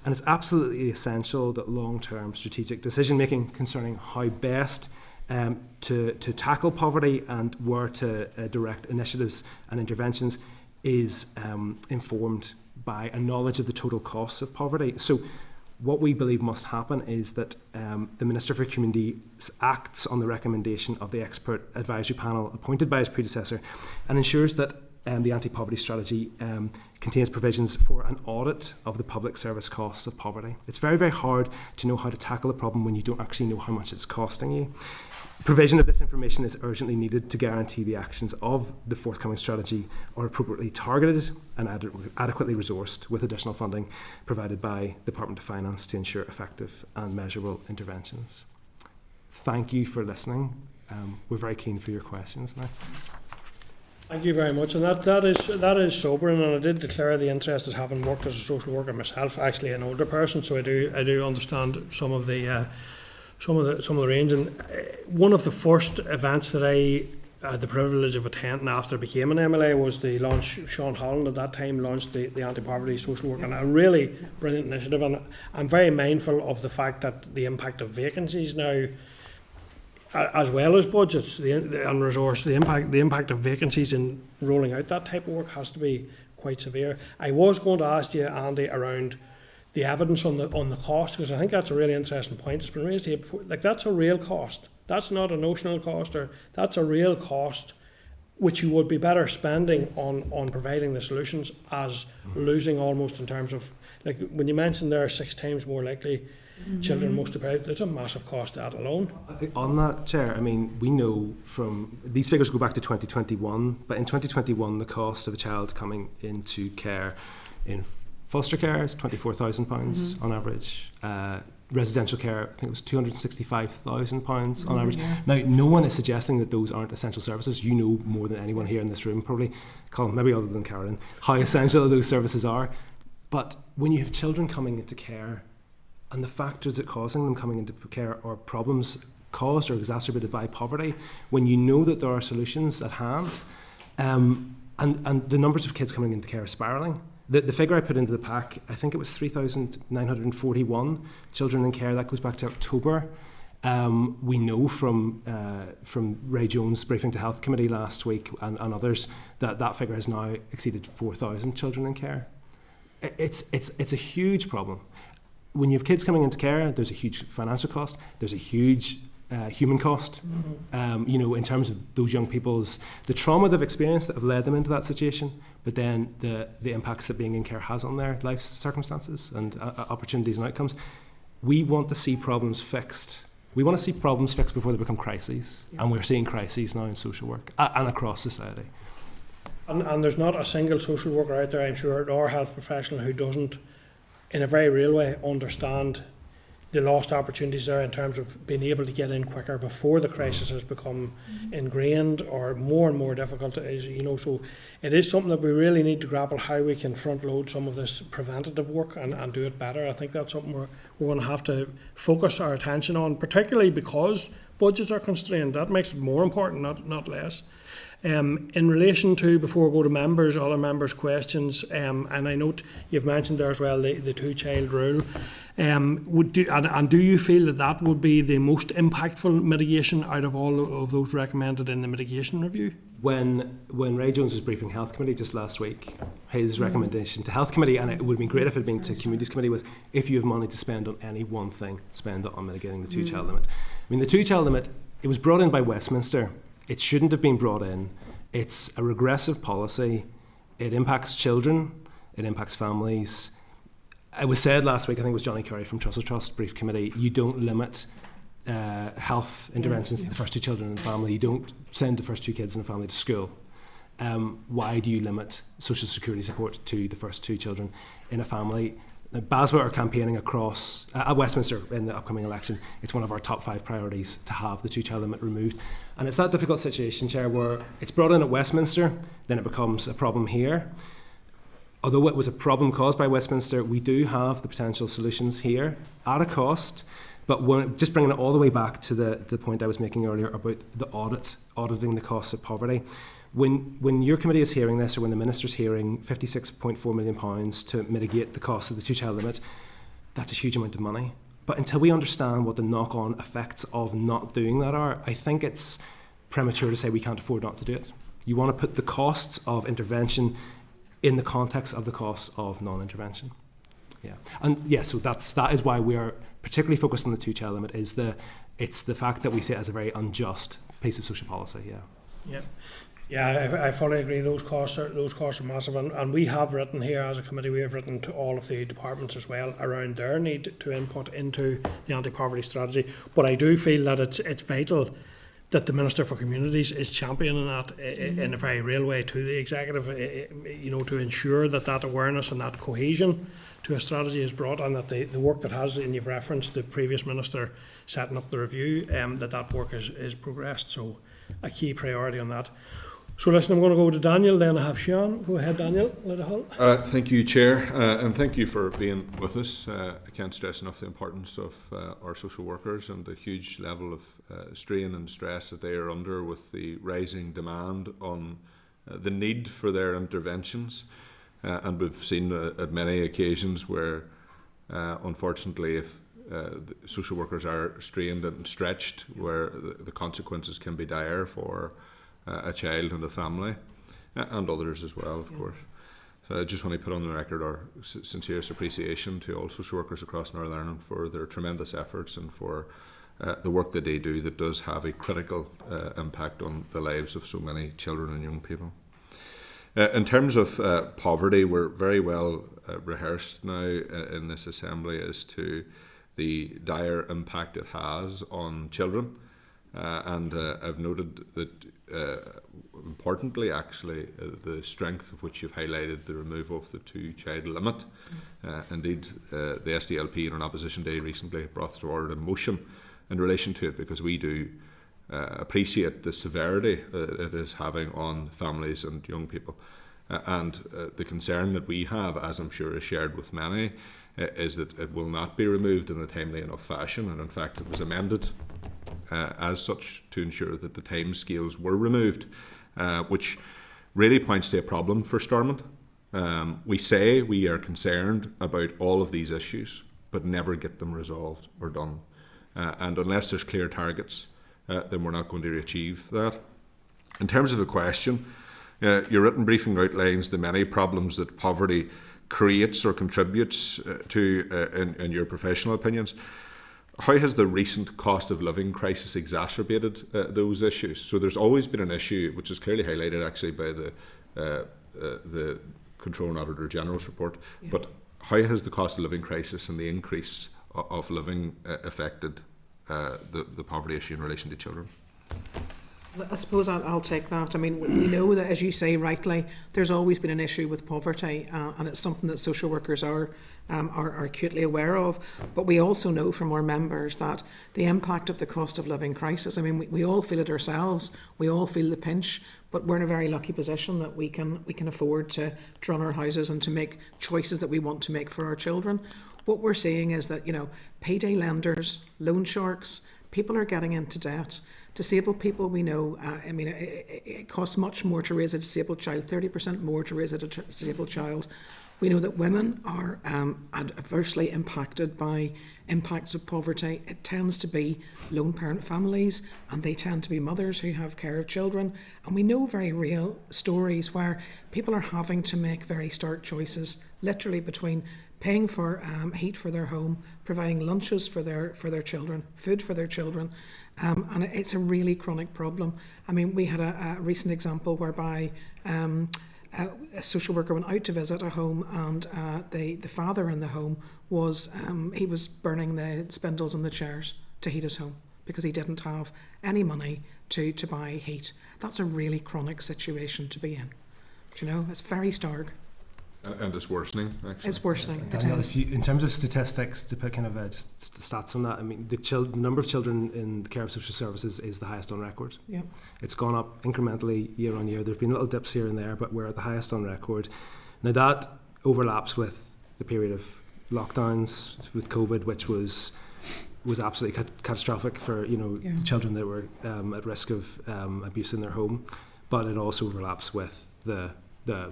And it's absolutely essential that long-term strategic decision-making concerning how best to tackle poverty and where to direct initiatives and interventions is informed by a knowledge of the total costs of poverty. So what we believe must happen is that the Minister for Communities acts on the recommendation of the expert advisory panel appointed by his predecessor and ensures that the anti-poverty strategy contains provisions for an audit of the public service costs of poverty. It's very, very hard to know how to tackle a problem when you don't actually know how much it's costing you. Provision of this information is urgently needed to guarantee the actions of the forthcoming strategy are appropriately targeted and adequately resourced, with additional funding provided by the Department of Finance to ensure effective and measurable interventions. Thank you for listening. We're very keen for your questions now. Thank you very much, and that is sobering. And I did declare the interest as having worked as a social worker myself, actually an older person, so I do understand some of the range. And one of the first events that I had the privilege of attending after I became an MLA was the launch. Sean Holland at that time launched the anti-poverty social work, and a really brilliant initiative. And I'm very mindful of the fact that the impact of vacancies now, as well as budgets and resource, the impact of vacancies in rolling out that type of work has to be quite severe. I was going to ask you, Andy, around the evidence on the cost, because I think that's a really interesting point. It's been raised here before. Like, that's a real cost. That's not a notional cost, or that's a real cost which you would be better spending on providing the solutions as losing almost in terms of, like when you mentioned there are 6 times more likely children most deprived, there's a massive cost to that alone. On that, Chair, I mean, we know from, these figures go back to 2021, but in 2021 the cost of a child coming into care in foster care is £24,000 on average. Residential care, I think it was £265,000 on average. Now, no one is suggesting that those aren't essential services. You know more than anyone here in this room, probably, Colin, maybe other than Carolyn, how essential those services are. But when you have children coming into care, and the factors that causing them coming into care are problems caused or exacerbated by poverty, when you know that there are solutions at hand, and the numbers of kids coming into care are spiralling. The figure I put into the pack, I think it was 3,941 children in care. That goes back to October. We know from Ray Jones' briefing to Health Committee last week and others that figure has now exceeded 4,000 children in care. It's a huge problem. When you have kids coming into care, there's a huge financial cost. There's a huge human cost. In terms of those young people's the trauma they've experienced that have led them into that situation, but then the impacts that being in care has on their life circumstances and opportunities and outcomes. We want to see problems fixed. We want to see problems fixed before they become crises, and we're seeing crises now in social work and across society. And there's not a single social worker out there, I'm sure, or health professional who doesn't, in a very real way, understand the lost opportunities there in terms of being able to get in quicker before the crisis has become ingrained or more and more difficult. So it is something that we really need to grapple how we can front load some of this preventative work and do it better. I think that's something we're going to have to focus our attention on, particularly because budgets are constrained. That makes it more important, not less. In relation to, before we go to members, other members' questions, and I note you've mentioned there as well the two-child rule. Do you feel that would be the most impactful mitigation out of all of those recommended in the mitigation review? When Ray Jones was briefing Health Committee just last week, his recommendation to Health Committee, and it would have been great if it had been to Communities Committee, was if you have money to spend on any one thing, spend it on mitigating the two-child limit. I mean, the two-child limit, it was brought in by Westminster. It shouldn't have been brought in. It's a regressive policy. It impacts children. It impacts families. It was said last week, I think it was Johnny Curry from Trussell Trust Brief Committee, you don't limit health interventions to the first two children in the family. You don't send the first two kids in the family to school. Why do you limit social security support to the first two children in a family? Now, BASWA are campaigning across at Westminster in the upcoming election. It's one of our top 5 priorities to have the two-child limit removed. And it's that difficult situation, Chair, where it's brought in at Westminster, then it becomes a problem here. Although it was a problem caused by Westminster, we do have the potential solutions here at a cost. But just bringing it all the way back to the point I was making earlier about the auditing the costs of poverty. When your committee is hearing this, or when the Minister's hearing £56.4 million to mitigate the cost of the two-child limit, that's a huge amount of money. But until we understand what the knock-on effects of not doing that are, I think it's premature to say we can't afford not to do it. You want to put the costs of intervention in the context of the costs of non-intervention. So that is why we are particularly focused on the two-child limit. It's the fact that we see it as a very unjust piece of social policy. Yeah, I fully agree. Those costs are massive, and we have written here as a committee. We have written to all of the departments as well around their need to input into the anti-poverty strategy. But I do feel that it's vital that the Minister for Communities is championing that in a very real way to the executive. To ensure that awareness and that cohesion to a strategy is brought, and that the work that has, and you've referenced the previous minister setting up the review, that work is progressed. So a key priority on that. So listen, I'm going to go to Daniel, then I have Sean. Go ahead, Daniel. Thank you, Chair, and thank you for being with us. I can't stress enough the importance of our social workers and the huge level of strain and stress that they are under with the rising demand on the need for their interventions. And we've seen at many occasions where, unfortunately, if the social workers are strained and stretched, where the consequences can be dire for a child and a family, and others as well, of course. So I just want to put on the record our sincerest appreciation to all social workers across Northern Ireland for their tremendous efforts and for the work that they do that does have a critical impact on the lives of so many children and young people. In terms of poverty, we're very well rehearsed now in this Assembly as to the dire impact it has on children. And I've noted that, importantly, actually, the strength of which you've highlighted the removal of the two-child limit. Indeed, the SDLP on an opposition day recently brought forward a motion in relation to it, because we do appreciate the severity it is having on families and young people. And the concern that we have, as I'm sure is shared with many, is that it will not be removed in a timely enough fashion. And in fact, it was amended as such to ensure that the timescales were removed, which really points to a problem for Stormont. We say we are concerned about all of these issues, but never get them resolved or done. and unless there's clear targets, then we're not going to achieve that. In terms of the question, your written briefing outlines the many problems that poverty creates or contributes to, in your professional opinions. How has the recent cost of living crisis exacerbated those issues? So there's always been an issue, which is clearly highlighted actually by the Controller and Auditor General's report, but how has the cost of living crisis and the increase of living affected the poverty issue in relation to children? I suppose I'll take that. I mean, we know that, as you say rightly, there's always been an issue with poverty, and it's something that social workers are acutely aware of. But we also know from our members that the impact of the cost of living crisis, I mean, we all feel it ourselves, we all feel the pinch, but we're in a very lucky position that we can afford to run our houses and to make choices that we want to make for our children. What we're seeing is that, payday lenders, loan sharks, people are getting into debt. Disabled people, we know, it costs much more to raise a disabled child, 30% more to raise a disabled child. We know that women are adversely impacted by impacts of poverty. It tends to be lone parent families, and they tend to be mothers who have care of children. And we know very real stories where people are having to make very stark choices, literally between paying for heat for their home, providing lunches for their children, food for their children, and it's a really chronic problem. I mean, we had a recent example whereby a social worker went out to visit a home, and the father in the home was he was burning the spindles in the chairs to heat his home because he didn't have any money to buy heat. That's a really chronic situation to be in. It's very stark. And it's worsening, actually. It's worsening. Daniel, in terms of statistics, to put kind of just stats on that, I mean, the number of children in the care of social services is the highest on record. Yeah. It's gone up incrementally year on year. There's been little dips here and there, but we're at the highest on record. Now that overlaps with the period of lockdowns with COVID, which was absolutely catastrophic for children that were at risk of abuse in their home, but it also overlaps with the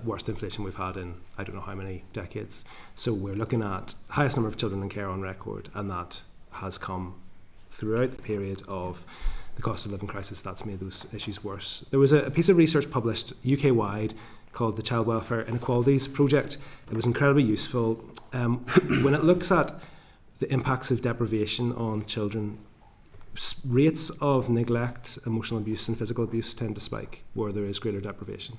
worst inflation we've had in I don't know how many decades. So we're looking at highest number of children in care on record, and that has come throughout the period of the cost of living crisis that's made those issues worse. There was a piece of research published UK-wide called the Child Welfare Inequalities Project. It was incredibly useful. When it looks at the impacts of deprivation on children, rates of neglect, emotional abuse and physical abuse tend to spike where there is greater deprivation.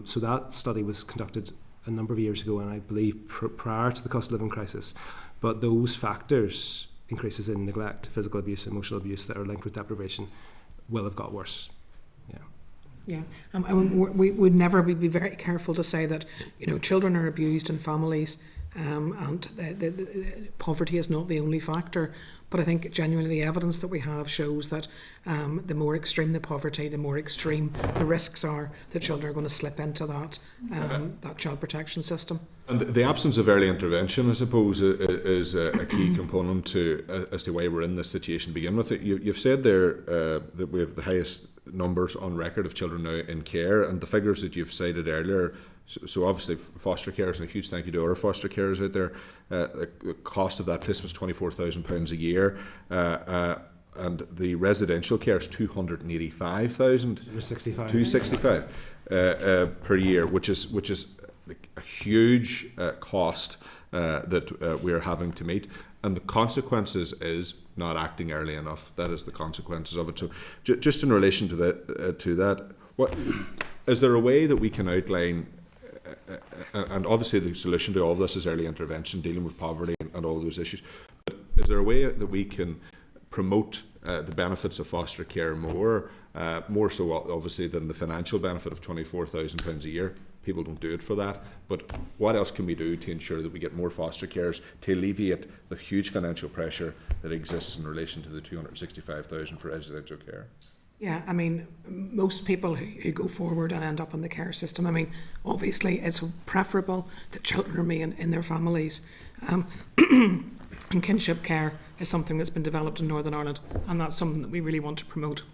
So that study was conducted a number of years ago, and I believe prior to the cost of living crisis. But those factors, increases in neglect, physical abuse, emotional abuse that are linked with deprivation, will have got worse. Yeah, we would never be very careful to say that children are abused in families, and the poverty is not the only factor. But I think genuinely the evidence that we have shows that the more extreme the poverty, the more extreme the risks are that children are going to slip into that child protection system. And the absence of early intervention, I suppose, is a key component as to why we're in this situation to begin with. You've said there that we have the highest numbers on record of children now in care, and the figures that you've cited earlier. So obviously foster carers, and a huge thank you to our foster carers out there. The cost of that placement is £24,000 a year, and the residential care is £285,000. 265 per year, which is a huge cost that we're having to meet. And the consequences is not acting early enough. That is the consequences of it. So just in relation to that, what is there a way that we can outline? And obviously the solution to all of this is early intervention, dealing with poverty and all those issues. But is there a way that we can promote the benefits of foster care more so obviously than the financial benefit of £24,000 a year? People don't do it for that. But what else can we do to ensure that we get more foster carers to alleviate the huge financial pressure that exists in relation to the £265,000 for residential care? Yeah, I mean, most people who go forward and end up in the care system, I mean, obviously it's preferable that children remain in their families. And kinship care is something that's been developed in Northern Ireland, and that's something that we really want to promote.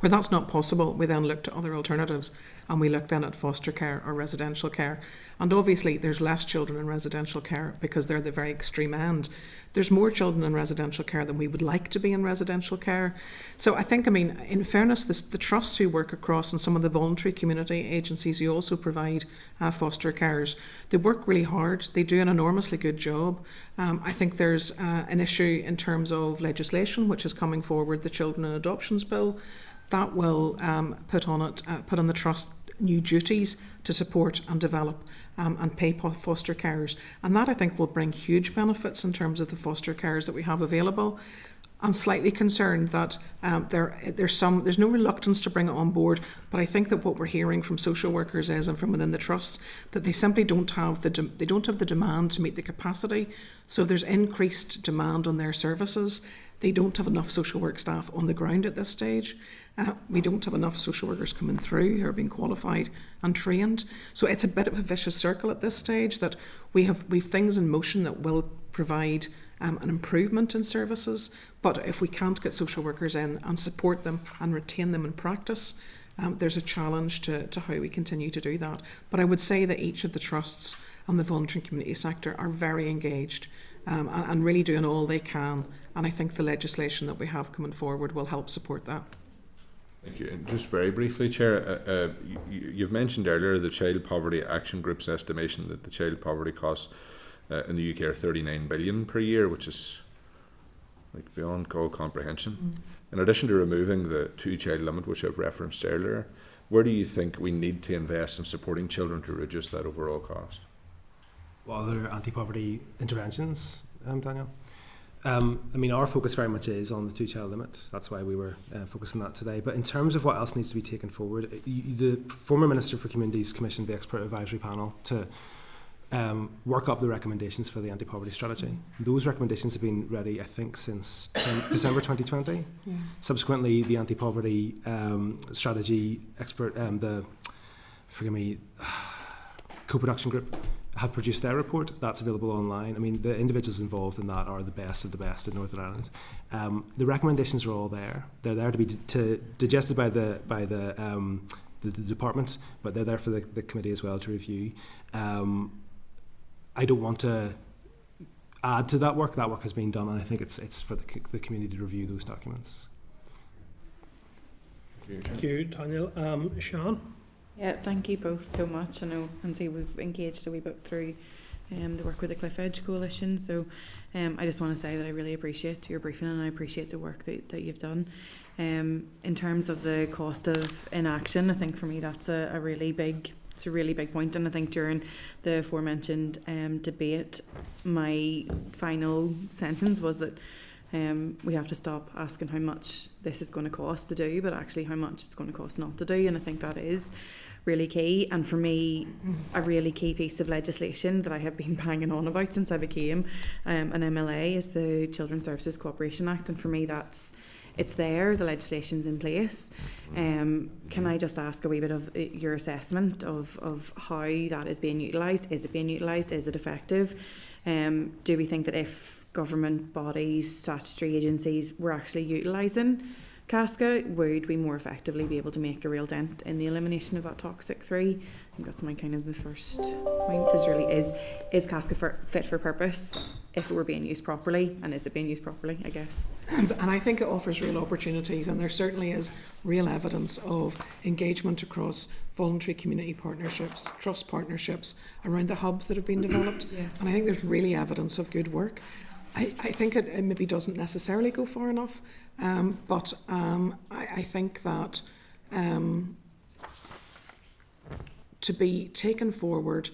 Where that's not possible, we then look to other alternatives, and we look then at foster care or residential care. And obviously there's less children in residential care because they're the very extreme end. There's more children in residential care than we would like to be in residential care. So I think, in fairness, the trusts who work across and some of the voluntary community agencies who also provide foster carers, they work really hard. They do an enormously good job. I think there's an issue in terms of legislation which is coming forward, the Children and Adoptions Bill, that will put on the trust new duties to support and develop and pay foster carers. And that, I think, will bring huge benefits in terms of the foster carers that we have available. I'm slightly concerned that there's no reluctance to bring it on board, but I think that what we're hearing from social workers is, and from within the trusts, that they simply don't have the demand to meet the capacity. So there's increased demand on their services. They don't have enough social work staff on the ground at this stage. We don't have enough social workers coming through who are being qualified and trained. So it's a bit of a vicious circle at this stage, that we've things in motion that will provide an improvement in services. But if we can't get social workers in and support them and retain them in practice, there's a challenge to how we continue to do that. But I would say that each of the trusts and the voluntary community sector are very engaged and really doing all they can. And I think the legislation that we have coming forward will help support that. Thank you. And just very briefly, Chair, you've mentioned earlier the Child Poverty Action Group's estimation that the child poverty costs in the UK are 39 billion per year, which is beyond all comprehension. In addition to removing the 2-child limit, which I've referenced earlier, where do you think we need to invest in supporting children to reduce that overall cost? What other anti-poverty interventions, Daniel? Our focus very much is on the 2-child limit. That's why we were focusing on that today. But in terms of what else needs to be taken forward, the former Minister for Communities commissioned the expert advisory panel to work up the recommendations for the anti-poverty strategy. Those recommendations have been ready, I think, since December 2020. Yeah. Subsequently, the anti-poverty strategy expert, co-production group, have produced their report. That's available online. The individuals involved in that are the best of the best in Northern Ireland. The recommendations are all there. They're there to be digested by the department, but they're there for the committee as well to review. I don't want to add to that work. That work has been done, and I think it's for the community to review those documents. Thank you, Daniel. Sian? Yeah, thank you both so much. I know, Nancy, we've engaged a wee bit through the work with the Cliff Edge Coalition, so I just want to say that I really appreciate your briefing and I appreciate the work that you've done. In terms of the cost of inaction, I think for me that's a really big point, and I think during the aforementioned debate, my final sentence was that we have to stop asking how much this is going to cost to do, but actually how much it's going to cost not to do, and I think that is really key. And for me, a really key piece of legislation that I have been banging on about since I became an MLA is the Children's Services Cooperation Act, and for me it's there, the legislation's in place. Can I just ask a wee bit of your assessment of how that is being utilised? Is it being utilised? Is it effective? Do we think that if government bodies, statutory agencies were actually utilising CASCA, would we more effectively be able to make a real dent in the elimination of that toxic 3? I think that's my the first point, is CASCA fit for purpose if it were being used properly, and is it being used properly, I guess? And I think it offers real opportunities, and there certainly is real evidence of engagement across voluntary community partnerships, trust partnerships around the hubs that have been developed. Yeah. And I think there's really evidence of good work. I think it maybe doesn't necessarily go far enough, but I think that to be taken forward,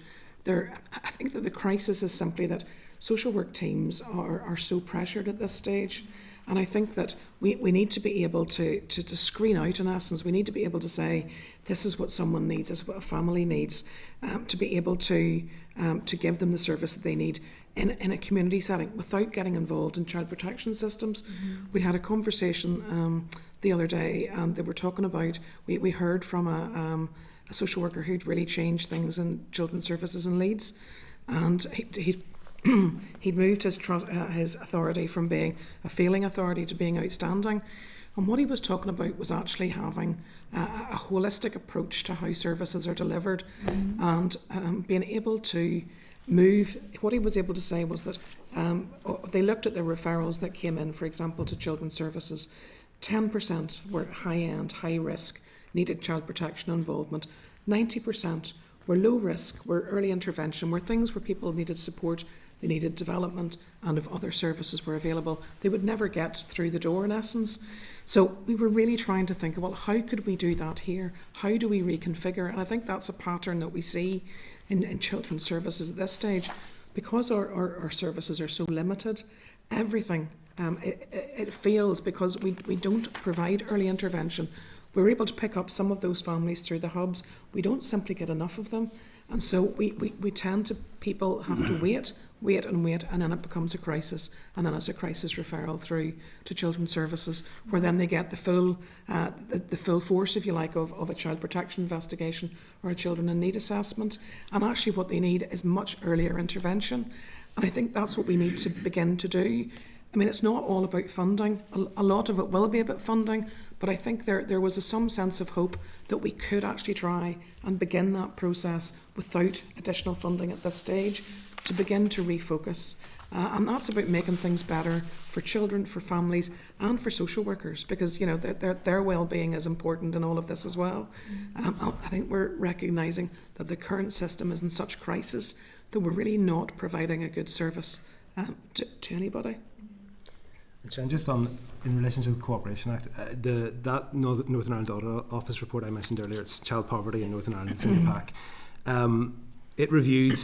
I think that the crisis is simply that social work teams are so pressured at this stage. And I think that we need to be able to screen out, in essence. We need to be able to say, this is what someone needs, this is what a family needs, to be able to give them the service that they need in a community setting without getting involved in child protection systems. Mm-hmm. We had a conversation the other day, and they were talking about, we heard from a social worker who'd really changed things in children's services in Leeds, and he'd moved his authority from being a failing authority to being outstanding. And what he was talking about was actually having a holistic approach to how services are delivered, and being able to move. What he was able to say was that they looked at the referrals that came in, for example, to children's services. 10% were high-end, high-risk, needed child protection involvement. 90% were low risk, were early intervention, were things where people needed support, they needed development, and if other services were available, they would never get through the door in essence. So we were really trying to think, well, how could we do that here? How do we reconfigure? And I think that's a pattern that we see in children's services at this stage. Because our services are so limited, everything, it fails because we don't provide early intervention. We're able to pick up some of those families through the hubs. We don't simply get enough of them. And so we tend to, people have to wait, and then it becomes a crisis. And then it's a crisis referral through to children's services, where then they get the full force, if you like, of a child protection investigation or a children in need assessment. And actually what they need is much earlier intervention. And I think that's what we need to begin to do. I mean, it's not all about funding. A lot of it will be about funding, but I think there was some sense of hope that we could actually try and begin that process without additional funding at this stage, to begin to refocus. And that's about making things better for children, for families, and for social workers, because, you know, their well-being is important in all of this as well. I think we're recognising that the current system is in such crisis that we're really not providing a good service to anybody. And just in relation to the Cooperation Act, that Northern Ireland Audit Office report I mentioned earlier, it's Child Poverty in Northern Ireland, it's in the pack. It reviewed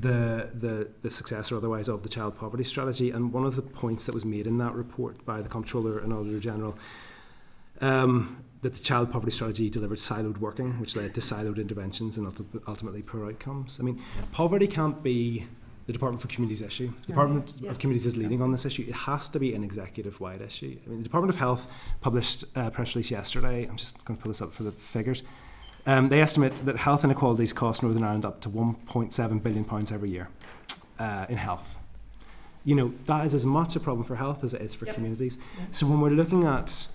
the success or otherwise of the child poverty strategy, and one of the points that was made in that report by the Comptroller and Auditor General, that the child poverty strategy delivered siloed working, which led to siloed interventions and ultimately poor outcomes. I mean, poverty can't be the Department for Communities issue. The Department of Communities is leading on this issue. It has to be an executive-wide issue. I mean, the Department of Health published a press release yesterday. I'm just going to pull this up for the figures. They estimate that health inequalities cost Northern Ireland up to £1.7 billion every year in health. You know, that is as much a problem for health as it is for communities. So when we're looking at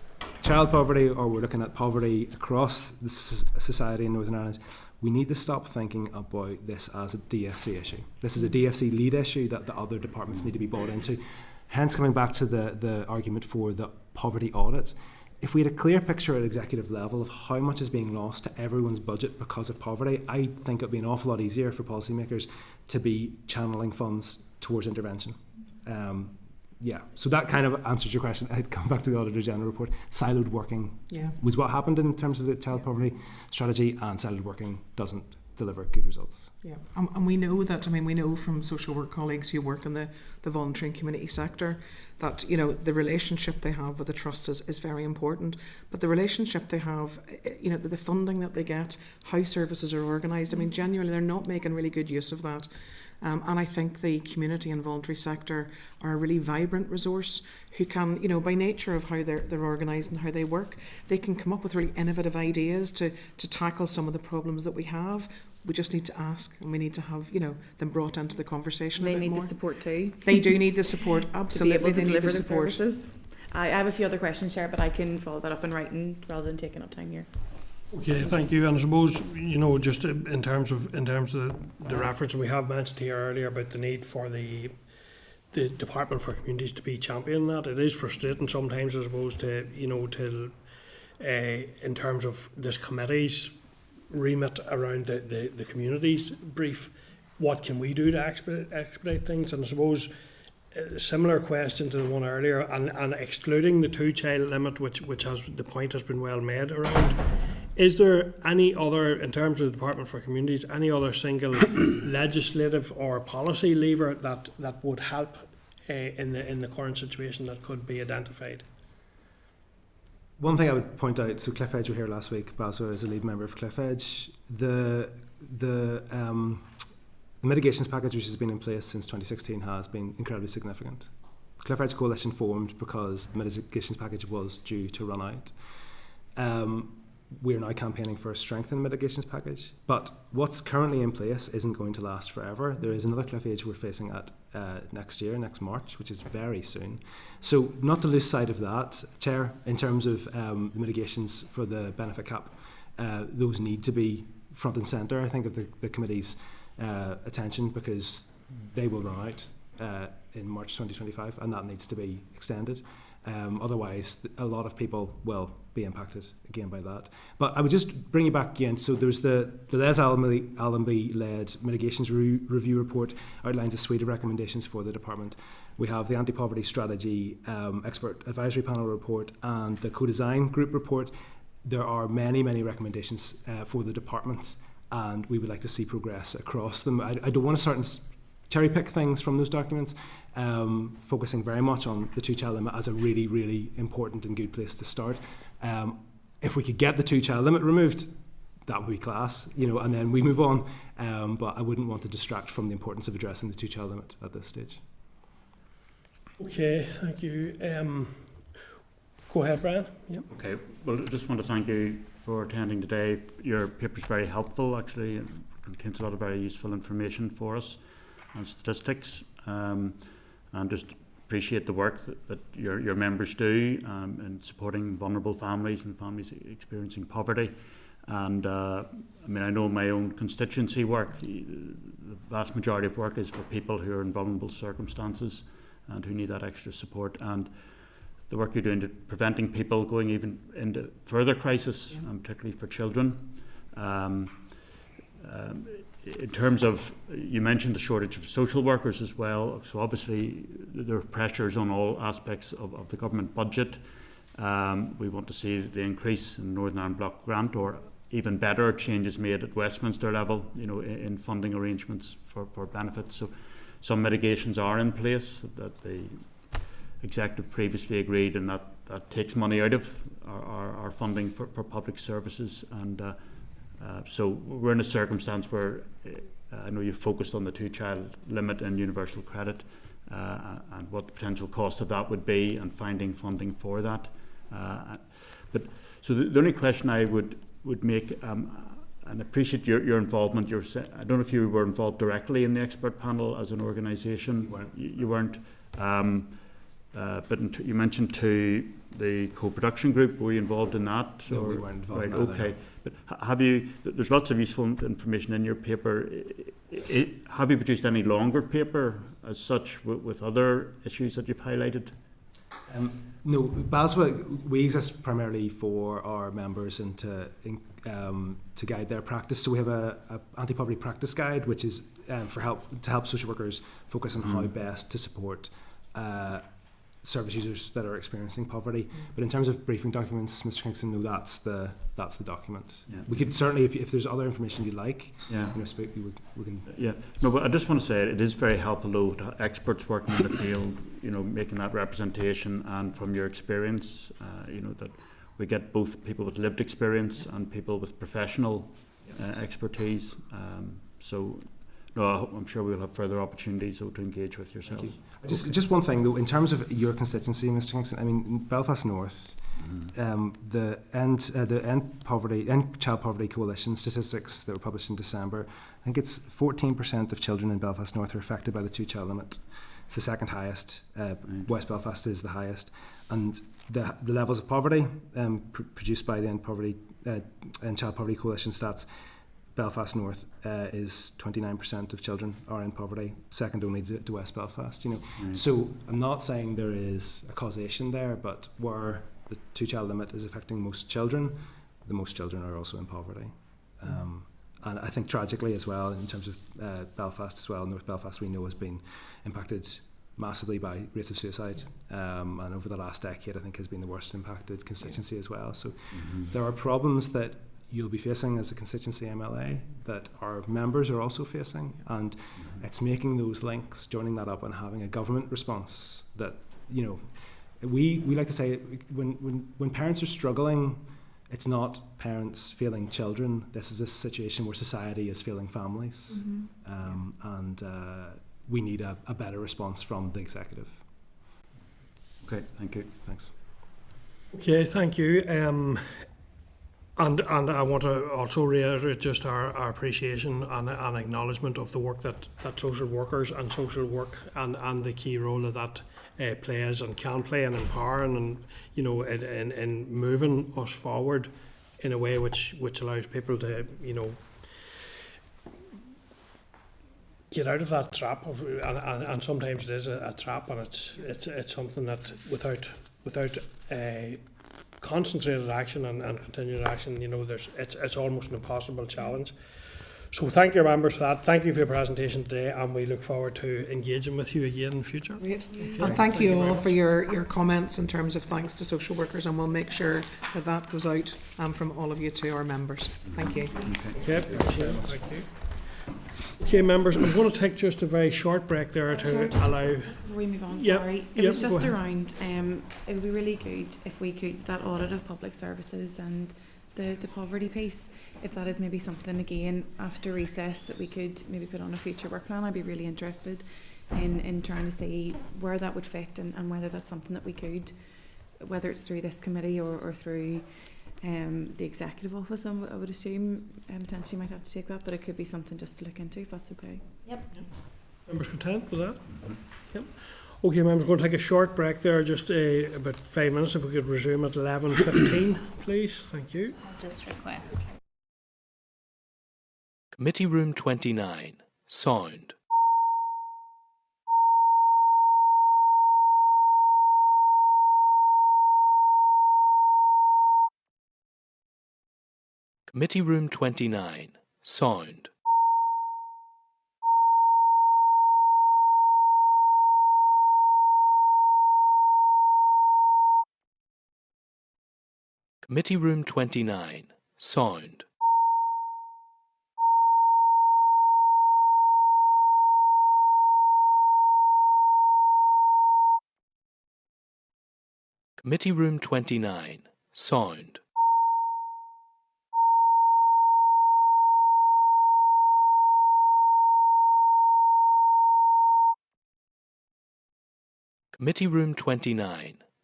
child poverty, or we're looking at poverty across the society in Northern Ireland, we need to stop thinking about this as a DFC issue. This is a DFC lead issue that the other departments need to be bought into. Hence, coming back to the argument for the poverty audit, if we had a clear picture at executive level of how much is being lost to everyone's budget because of poverty, I think it would be an awful lot easier for policymakers to be channeling funds towards intervention. So that kind of answers your question. I'd come back to the Auditor General report. Siloed working was what happened in terms of the child poverty strategy, and siloed working doesn't deliver good results. Yeah, and we know that, I mean, we know from social work colleagues who work in the voluntary and community sector that, you know, the relationship they have with the trust is very important, but the relationship they have, you know, the funding that they get, how services are organised, I mean, genuinely they're not making really good use of that. And I think the community and voluntary sector are a really vibrant resource who can, you know, by nature of how they're organised and how they work, they can come up with really innovative ideas to tackle some of the problems that we have. We just need to ask, and we need to have, you know, them brought into the conversation. They need the support too. They do need the support, absolutely. To be able to deliver the support. services. I have a few other questions, Chair, but I can follow that up in writing rather than taking up time here. Okay, thank you. And I suppose, you know, just in terms of the reference we have mentioned here earlier about the need for the Department for Communities to be championing that, it is frustrating sometimes, I suppose, to, you know, in terms of this committee's remit around the communities brief, what can we do to expedite things? And I suppose a similar question to the one earlier, and excluding the 2-child limit, which has, the point has been well made around, is there any other, in terms of the Department for Communities, any other single legislative or policy lever that would help in the current situation that could be identified? One thing I would point out, so Cliff Edge were here last week, Baswa is a lead member of Cliff Edge. The mitigations package, which has been in place since 2016, has been incredibly significant. The Cliff Edge Coalition formed because the mitigations package was due to run out. We're now campaigning for a strengthened mitigations package, but what's currently in place isn't going to last forever. There is another cliff edge we're facing at next March, which is very soon. So not to lose sight of that, Chair, in terms of the mitigations for the benefit cap, those need to be front and centre, I think, of the committee's attention, because they will run out in March 2025, and that needs to be extended. Otherwise, a lot of people will be impacted again by that. But I would just bring you back again. So there's the Les Allenby-led Mitigations Review Report outlines a suite of recommendations for the department. We have the Anti-Poverty Strategy Expert Advisory Panel Report and the Co-Design Group Report. There are many, many recommendations for the department, and we would like to see progress across them. I don't want to start and cherry pick things from those documents, focusing very much on the two-child limit as a really, really important and good place to start. If we could get the two-child limit removed, that would be class, and then we move on. But I wouldn't want to distract from the importance of addressing the two-child limit at this stage. Okay, thank you. Go ahead, Brian. Yep. Okay, well, I just want to thank you for attending today. Your paper is very helpful, actually. It contains a lot of very useful information for us and statistics, and just appreciate the work that your members do in supporting vulnerable families and families experiencing poverty. And I know my own constituency work, the vast majority of work is for people who are in vulnerable circumstances and who need that extra support. And the work you're doing to preventing people going even into further crisis, particularly for children. In terms of, you mentioned the shortage of social workers as well, so obviously there are pressures on all aspects of the government budget. We want to see the increase in Northern Ireland Block grant, or even better, changes made at Westminster level, in funding arrangements for benefits. So some mitigations are in place that the executive previously agreed, and that takes money out of our funding for public services. And so we're in a circumstance where I know you've focused on the two-child limit and universal credit, and what the potential cost of that would be, and finding funding for that. But so the only question I would make, and appreciate your involvement. I don't know if you were involved directly in the expert panel as an organisation. You weren't. But you mentioned to the co-production group. Were you involved in that? No, we weren't involved. Right. Okay. But have you? There's lots of useful information in your paper. Have you produced any longer paper as such with other issues that you've highlighted? No, BASWA, we exist primarily for our members and to guide their practice. So we have a anti-poverty practice guide, which is to help social workers focus on how best to support service users that are experiencing poverty. But in terms of briefing documents, Mr. Kingston, no, that's the document. Yeah. We could certainly, if there's other information you'd like, we can. Yeah. No, but I just want to say it is very helpful though to experts working in the field, making that representation, and from your experience, that we get both people with lived experience and people with professional expertise. So. No, I'm sure we'll have further opportunities to engage with yourselves. Just one thing though, in terms of your constituency, Mr. Kingston, in Belfast North, the End Child Poverty Coalition statistics that were published in December, I think it's 14% of children in Belfast North are affected by the two-child limit. It's the second highest. West Belfast is the highest, and the levels of poverty produced by the End Child Poverty Coalition stats. Belfast North is 29% of children are in poverty, second only to West Belfast. So I'm not saying there is a causation there, but where the two-child limit is affecting most children, the most children are also in poverty. And I think tragically as well, in terms of Belfast as well, North Belfast we know has been impacted massively by rates of suicide, and over the last decade I think has been the worst impacted constituency as well. So there are problems that you'll be facing as a constituency MLA that our members are also facing, and it's making those links, joining that up, and having a government response that, we like to say when parents are struggling, it's not parents failing children. This is a situation where society is failing families, and we need a better response from the executive. Okay, thank you. Thanks. Okay, thank you. And I want to also reiterate just our appreciation and acknowledgement of the work that social workers and social work and the key role that plays and can play in empowering and, you know, in moving us forward in a way which allows people to, you know, get out of that trap of, and sometimes it is a trap, and it's something that without concentrated action and continued action, you know, it's almost an impossible challenge. So thank you, members, for that. Thank you for your presentation today, and we look forward to engaging with you again in the future. Great. Okay. And thank you all for your comments in terms of thanks to social workers, and we'll make sure that goes out from all of you to our members. Thank you. Okay. Thank you. Okay, members, I'm going to take just a very short break there to allow. Before we move on, Yep, sorry. yep, It was go just ahead. around, it would be really good if we could, that audit of public services and the poverty piece, if that is maybe something, again, after recess, that we could maybe put on a future work plan. I'd be really interested in trying to see where that would fit and whether that's something that we could, whether it's through this committee or through the executive office. I would assume potentially might have to take that, but it could be something just to look into, if that's okay. Yep. Members content with that? Yep. Okay, members, going to take a short break there, just about 5 minutes. If we could resume at 11:15, please. Thank you. I'll just request. Committee Room 29. Sound. Committee Room 29. Sound. Committee Room 29. Sound. Committee Room 29. Sound. Committee Room 29. Sound.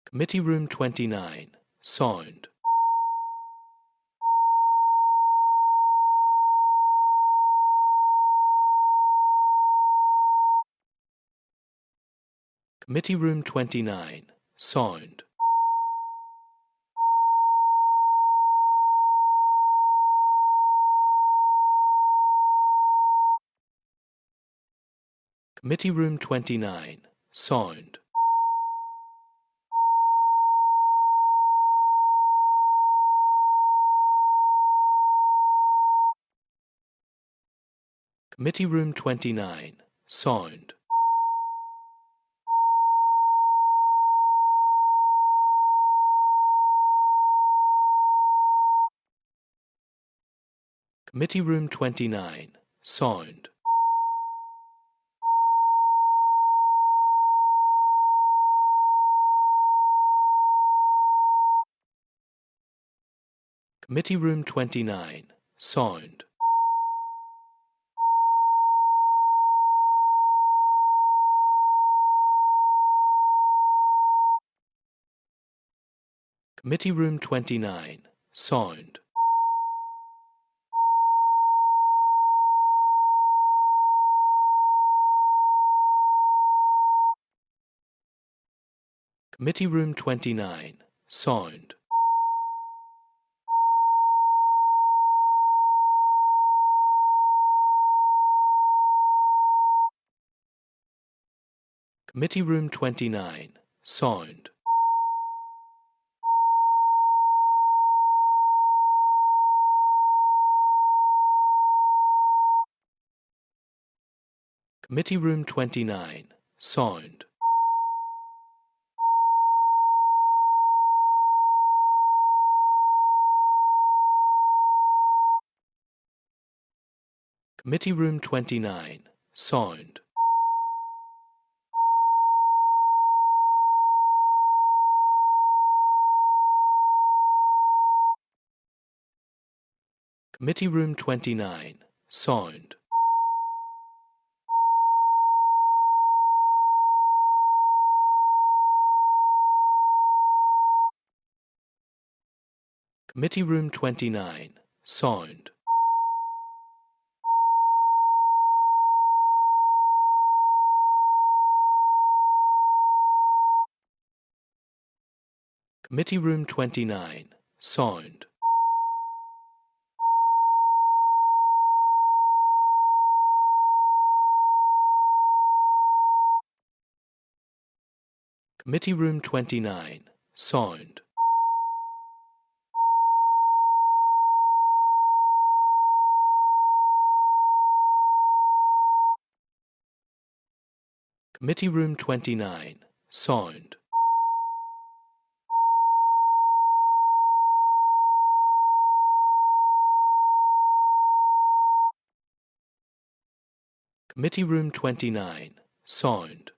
Committee Room 29. Sound. Committee Room 29. Sound. Committee Room 29. Sound. Committee Room 29. Sound. Committee Room 29. Sound. Committee Room 29. Sound. Committee Room 29. Sound. Committee Room 29. Sound. Committee Room 29. Sound. Committee Room 29. Sound. Committee Room 29. Sound. Committee Room 29. Sound. Committee Room 29, Sound. Committee Room 29, Sound. Committee Room 29, Sound. Committee Room 29, Sound. Committee Room 29, Sound.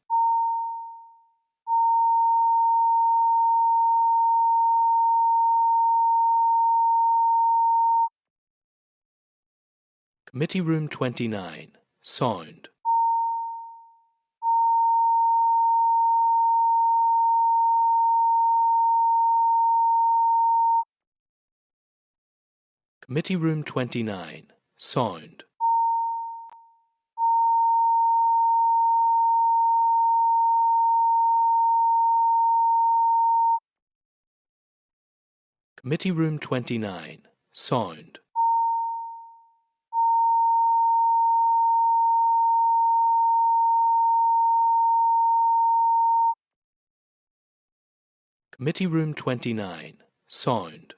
Committee Room 29, Sound. Committee Room 29, Sound. Committee Room 29, Sound. Committee Room 29, Sound.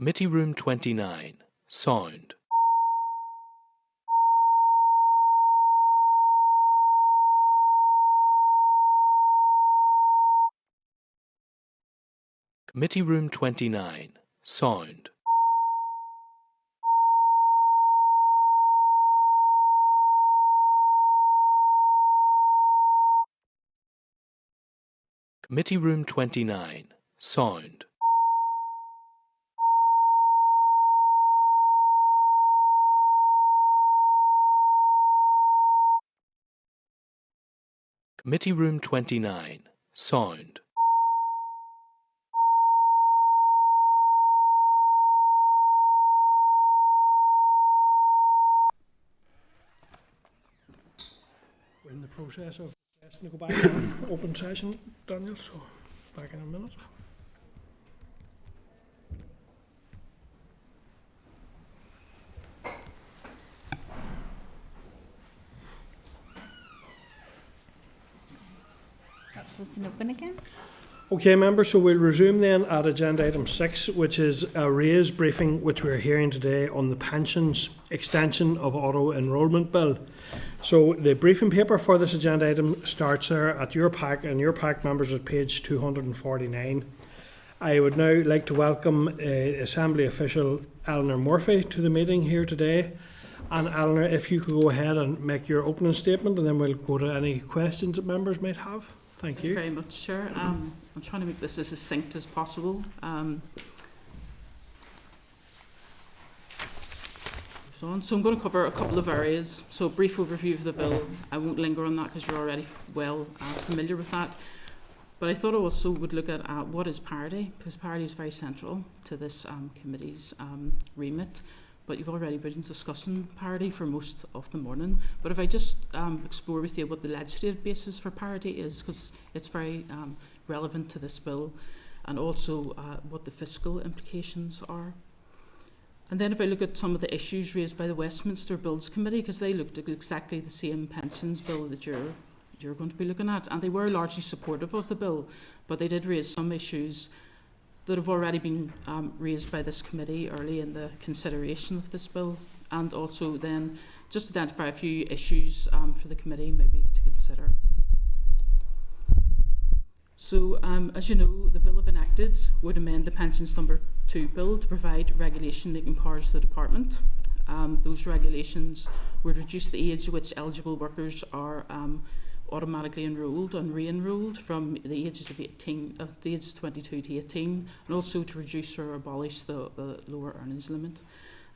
Committee Room 29, Sound. Committee Room 29, Sound. Committee Room 29, Sound. Committee Room 29, Sound. We're in the process of asking to go back to open session, Daniel, so back in a minute. That's us and open again. Okay, members, so we'll resume then at agenda item 6, which is a raised briefing which we're hearing today on the pensions extension of auto enrolment bill. So the briefing paper for this agenda item starts there at your pack, and your pack, members, at page 249. I would now like to welcome Assembly official Eleanor Murphy to the meeting here today. And Eleanor, if you could go ahead and make your opening statement, and then we'll go to any questions that members might have. Thank you. Very much, Chair. I'm trying to make this as succinct as possible. So I'm going to cover a couple of areas. So a brief overview of the bill. I won't linger on that because you're already well familiar with that. But I thought I also would look at what is parity, because parity is very central to this committee's remit. But you've already been discussing parity for most of the morning. But if I just explore with you what the legislative basis for parity is, because it's very relevant to this bill, and also what the fiscal implications are. And then if I look at some of the issues raised by the Westminster Bills Committee, because they looked at exactly the same pensions bill that you're going to be looking at, and they were largely supportive of the bill, but they did raise some issues that have already been raised by this committee early in the consideration of this bill, and also then just identify a few issues for the committee maybe to consider. So, as you know, the bill, if enacted, would amend the Pensions Number 2 bill to provide regulation-making powers to the department. Those regulations would reduce the age at which eligible workers are automatically enrolled and re-enrolled from the ages of 22 to 18, and also to reduce or abolish the lower earnings limit.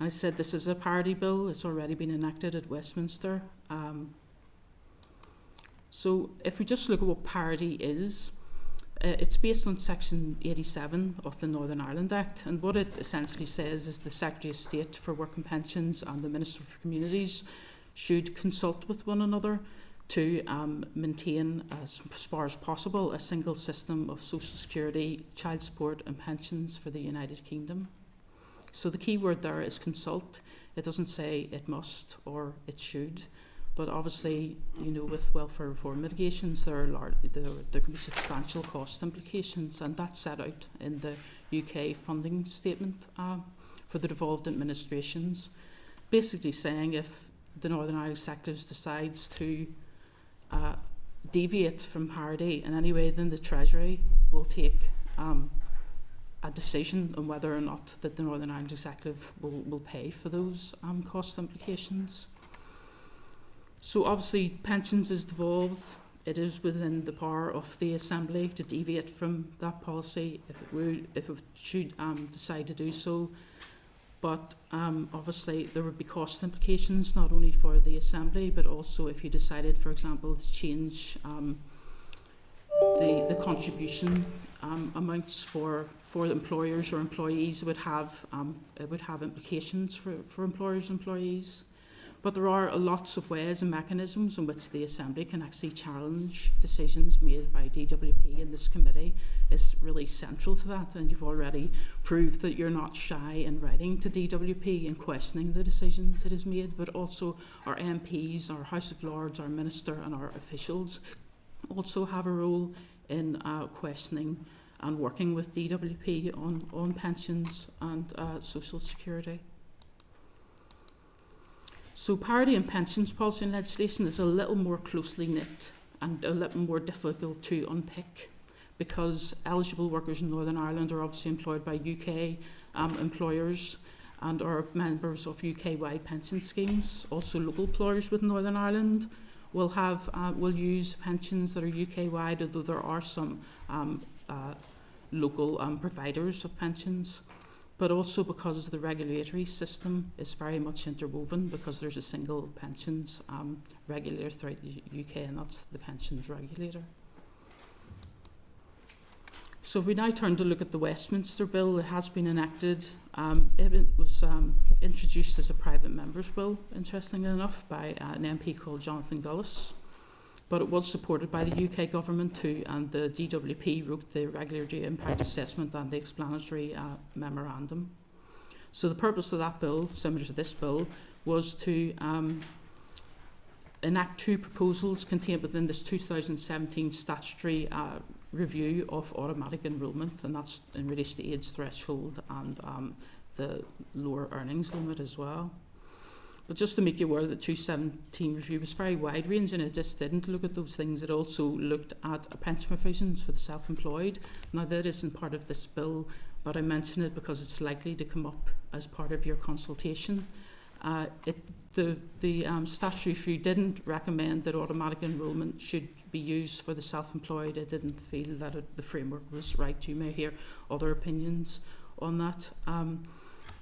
And I said this is a parity bill. It's already been enacted at Westminster. So if we just look at what parity is, it's based on Section 87 of the Northern Ireland Act, and what it essentially says is the Secretary of State for Work and Pensions and the Minister for Communities should consult with one another to maintain, as far as possible, a single system of social security, child support and pensions for the United Kingdom. So the key word there is consult. It doesn't say it must or it should. But obviously, you know, with welfare reform mitigations, there can be substantial cost implications, and that's set out in the UK funding statement for the devolved administrations. Basically saying if the Northern Ireland Executive decides to deviate from parity in any way, then the Treasury will take a decision on whether or not that the Northern Ireland Executive will pay for those cost implications. So obviously pensions is devolved. It is within the power of the Assembly to deviate from that policy if it should decide to do so. But obviously there would be cost implications not only for the Assembly but also if you decided, for example, to change the contribution amounts for employers or employees. It would have implications for employers and employees. But there are lots of ways and mechanisms in which the Assembly can actually challenge decisions made by DWP, and this committee is really central to that. And you've already proved that you're not shy in writing to DWP and questioning the decisions it has made, but also our MPs, our House of Lords, our Minister and our officials also have a role in questioning and working with DWP on pensions and social security. So parity and pensions policy and legislation is a little more closely knit and a little more difficult to unpick because eligible workers in Northern Ireland are obviously employed by UK employers and are members of UK-wide pension schemes. Also local employers within Northern Ireland will use pensions that are UK-wide, although there are some local providers of pensions. But also because the regulatory system is very much interwoven because there's a single pensions regulator throughout the UK, and that's the pensions regulator. So if we now turn to look at the Westminster Bill, it has been enacted. It was introduced as a private member's bill, interestingly enough, by an MP called Jonathan Gullis. But it was supported by the UK government too, and the DWP wrote the regulatory impact assessment and the explanatory memorandum. So the purpose of that bill, similar to this bill, was to enact two proposals contained within this 2017 statutory review of automatic enrolment, and that's in relation to age threshold and the lower earnings limit as well. But just to make you aware, the 2017 review was very wide-ranging. It just didn't look at those things. It also looked at pension provisions for the self-employed. Now, that isn't part of this bill, but I mention it because it's likely to come up as part of your consultation. The statutory review didn't recommend that automatic enrolment should be used for the self-employed. It didn't feel that the framework was right. You may hear other opinions on that.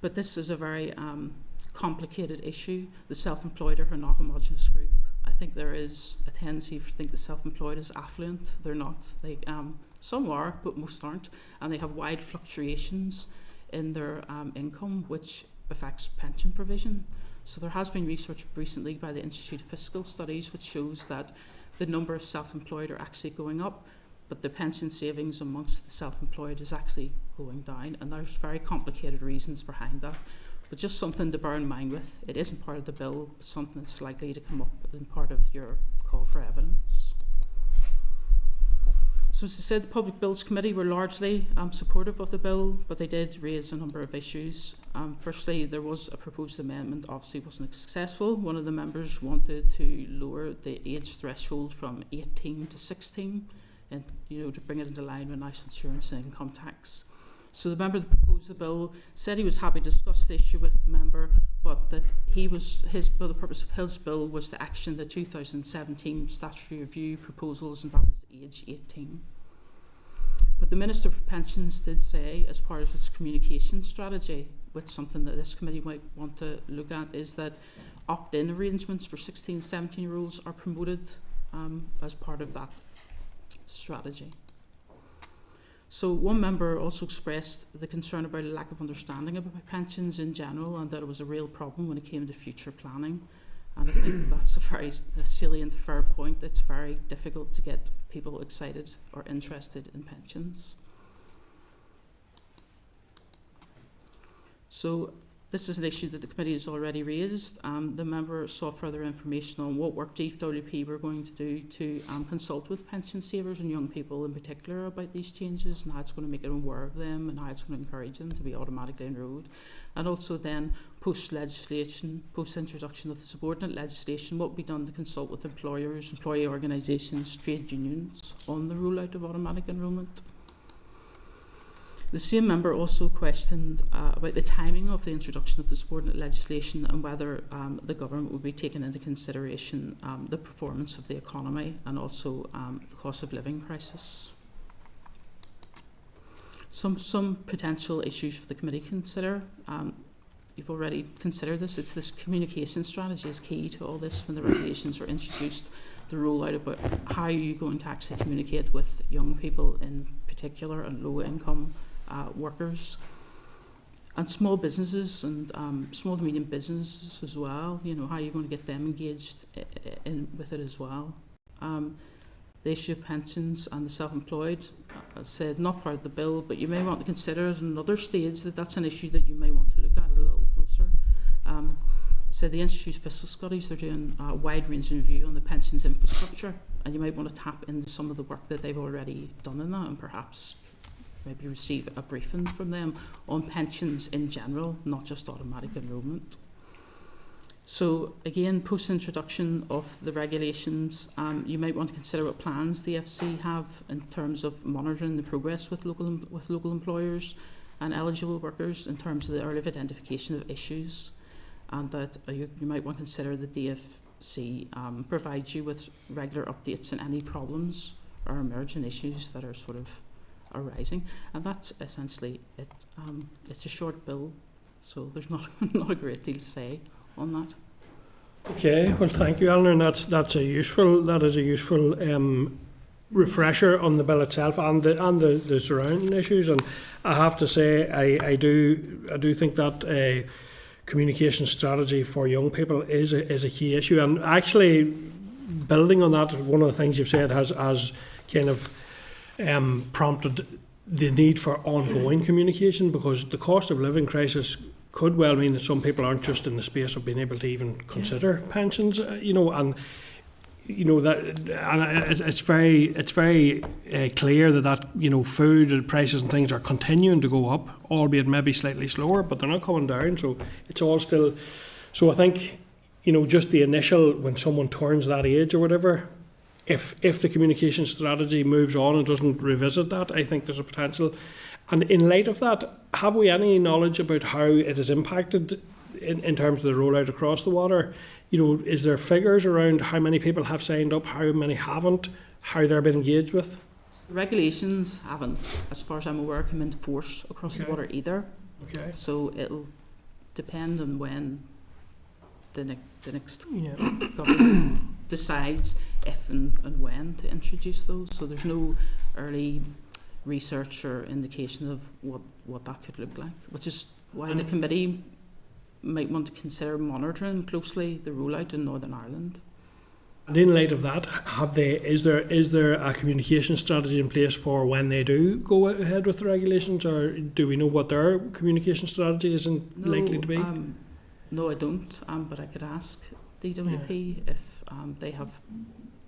But this is a very complicated issue. The self-employed are not a homogenous group. I think there is a tendency to think the self-employed is affluent. They're not. Some are, but most aren't. And they have wide fluctuations in their income, which affects pension provision. So there has been research recently by the Institute of Fiscal Studies which shows that the number of self-employed are actually going up, but the pension savings amongst the self-employed is actually going down, and there's very complicated reasons behind that. But just something to bear in mind with. It isn't part of the bill, but something that's likely to come up in part of your call for evidence. So as I said, the Public Bills Committee were largely supportive of the bill, but they did raise a number of issues. Firstly, there was a proposed amendment, obviously wasn't successful. One of the members wanted to lower the age threshold from 18 to 16, and to bring it into line with national insurance and income tax. So the member that proposed the bill said he was happy to discuss the issue with the member, but that the purpose of his bill was to action the 2017 statutory review proposals, and that was age 18. But the Minister for Pensions did say, as part of its communication strategy, which something that this committee might want to look at, is that opt-in arrangements for 16, 17-year-olds are promoted as part of that strategy. So one member also expressed the concern about a lack of understanding about pensions in general, and that it was a real problem when it came to future planning. And I think that's a very salient, fair point. It's very difficult to get people excited or interested in pensions. So this is an issue that the committee has already raised. The member sought further information on what work DWP were going to do to consult with pension savers and young people in particular about these changes, and how it's going to make them aware of them, and how it's going to encourage them to be automatically enrolled. And also then post-legislation, post-introduction of the subordinate legislation, what will be done to consult with employers, employee organisations, trade unions on the rollout of automatic enrolment. The same member also questioned about the timing of the introduction of the subordinate legislation, and whether the government would be taking into consideration the performance of the economy and also the cost of living crisis. Some potential issues for the committee to consider. You've already considered this. It's this communication strategy is key to all this when the regulations are introduced. The rollout about how are you going to actually communicate with young people in particular, and low income workers, and small businesses and small to medium businesses as well. You know, how are you going to get them engaged with it as well? The issue of pensions and the self-employed, as I said, not part of the bill, but you may want to consider at another stage that that's an issue that you may want to look at a little closer. So the Institute of Fiscal Studies, they're doing a wide-ranging review on the pensions infrastructure, and you might want to tap into some of the work that they've already done in that, and perhaps maybe receive a briefing from them on pensions in general, not just automatic enrolment. So again, post-introduction of the regulations, you might want to consider what plans the FSC have in terms of monitoring the progress with local employers and eligible workers in terms of the early identification of issues, and that you might want to consider that the DFC provides you with regular updates on any problems or emerging issues that are sort of arising, and that's essentially it. It's a short bill, so there's not a great deal to say on that. Okay, well, thank you, Eleanor. And that is a useful refresher on the bill itself and the surrounding issues. And I have to say, I do think that a communication strategy for young people is a key issue. And actually, building on that, one of the things you've said has kind of prompted the need for ongoing communication, because the cost of living crisis could well mean that some people aren't just in the space of being able to even consider pensions, and it's very clear that food prices and things are continuing to go up, albeit maybe slightly slower, but they're not coming down. So it's all still. So I think just the initial, when someone turns that age or whatever, if the communication strategy moves on and doesn't revisit that, I think there's a potential. And in light of that, have we any knowledge about how it has impacted in terms of the rollout across the water? Is there figures around how many people have signed up, how many haven't, how they're being engaged with? The regulations haven't, as far as I'm aware, come into force across the water either. Okay. So it'll depend on when the next government decides if and when to introduce those. So there's no early research or indication of what that could look like, which is why the committee might want to consider monitoring closely the rollout in Northern Ireland. And in light of that, is there a communication strategy in place for when they do go ahead with the regulations, or do we know what their communication strategy is likely to be? No, I don't, but I could ask DWP if they have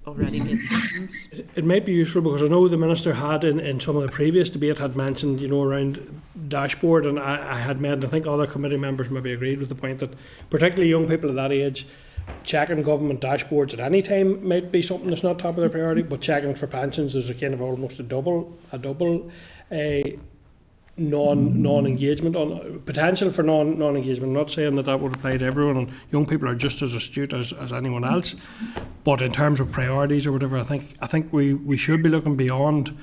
already made decisions. It might be useful, because I know the Minister had in some of the previous debate had mentioned around dashboard, and I had made, and I think other committee members maybe agreed with the point that particularly young people at that age, checking government dashboards at any time might be something that's not top of their priority, but checking for pensions is a kind of almost a double non-engagement, on potential for non-engagement. I'm not saying that would apply to everyone, and young people are just as astute as anyone else, but in terms of priorities or whatever, I think we should be looking beyond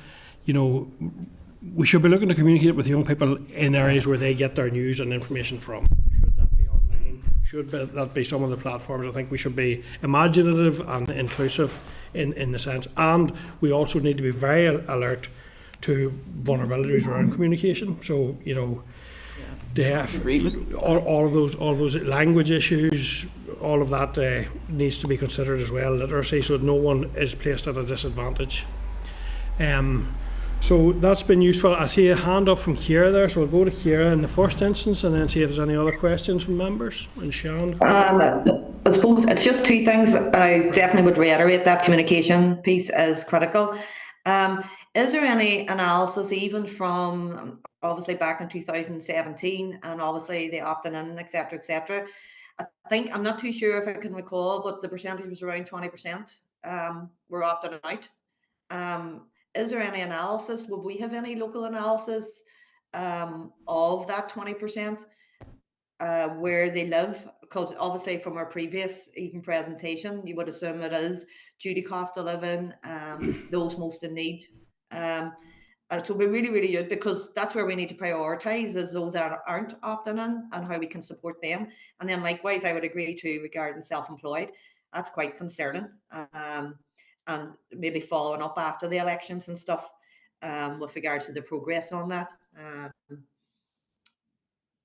we should be looking to communicate with young people in areas where they get their news and information from. Should that be online? Should that be some of the platforms? I think we should be imaginative and inclusive in the sense, and we also need to be very alert to vulnerabilities around communication. So, you know, all of those language issues, all of that needs to be considered as well. Literacy, so no one is placed at a disadvantage. So that's been useful. I see a hand up from Ciara there, so we'll go to Ciara in the first instance and then see if there's any other questions from members. And Sean? I suppose it's just two things. I definitely would reiterate that communication piece is critical. Is there any analysis, even from obviously back in 2017 and obviously the opting in, etc., etc.? I think, I'm not too sure if I can recall, but the percentage was around 20% were opting out. Is there any analysis? Would we have any local analysis of that 20%? Where they live, because obviously from our previous even presentation, you would assume it is due to cost of living, those most in need. And so we're really, really good, because that's where we need to prioritise, is those that aren't opting in and how we can support them. And then likewise, I would agree too regarding self-employed. That's quite concerning. And maybe following up after the elections and stuff with regards to the progress on that.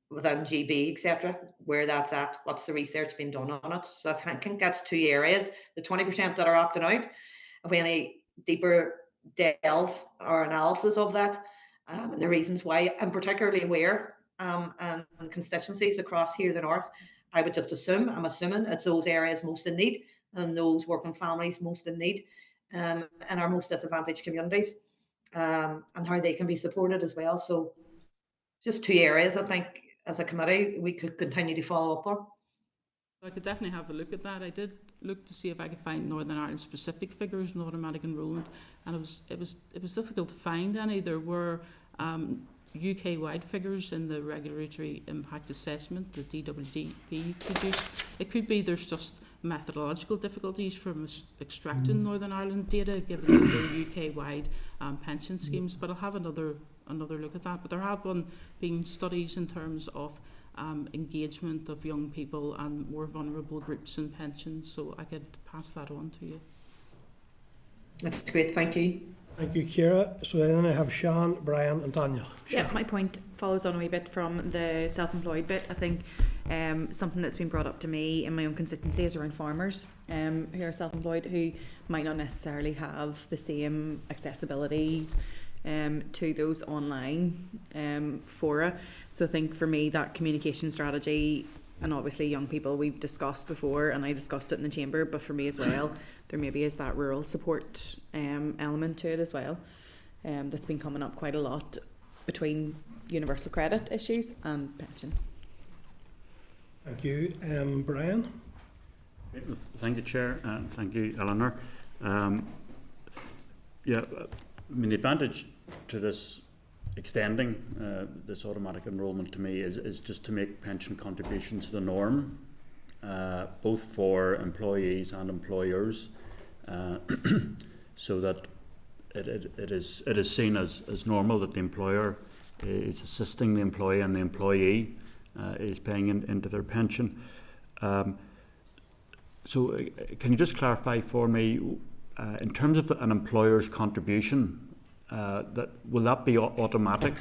Within GB, etc., where that's at, what's the research been done on it? So I think that's two areas. The 20% that are opting out, if we any deeper delve or analysis of that, and the reasons why, and particularly where, and constituencies across here, the north, I would just I'm assuming it's those areas most in need, and those working families most in need, and our most disadvantaged communities, and how they can be supported as well. So just two areas, I think, as a committee, we could continue to follow up on. I could definitely have a look at that. I did look to see if I could find Northern Ireland specific figures in automatic enrolment, and it was difficult to find any. There were UK-wide figures in the regulatory impact assessment that DWDP produced. It could be there's just methodological difficulties from extracting Northern Ireland data, given the UK-wide pension schemes. But I'll have another look at that. But there have been studies in terms of engagement of young people and more vulnerable groups in pensions, so I could pass that on to you. That's great, thank you. Thank you, Ciara. So then I have Sean, Brian and Daniel. Yeah, my point follows on a wee bit from the self-employed bit. I think something that's been brought up to me in my own constituency is around farmers who are self-employed, who might not necessarily have the same accessibility to those online fora. So I think for me, that communication strategy, and obviously young people we've discussed before, and I discussed it in the chamber, but for me as well, there maybe is that rural support element to it as well, that's been coming up quite a lot between universal credit issues and pension. Thank you. Brian? Thank you, Chair, and thank you, Eleanor. Yeah, I mean, the advantage to this extending this automatic enrolment to me is just to make pension contributions the norm, both for employees and employers, so that it is seen as normal that the employer is assisting the employee and the employee is paying into their pension. So can you just clarify for me, in terms of an employer's contribution, will that be automatic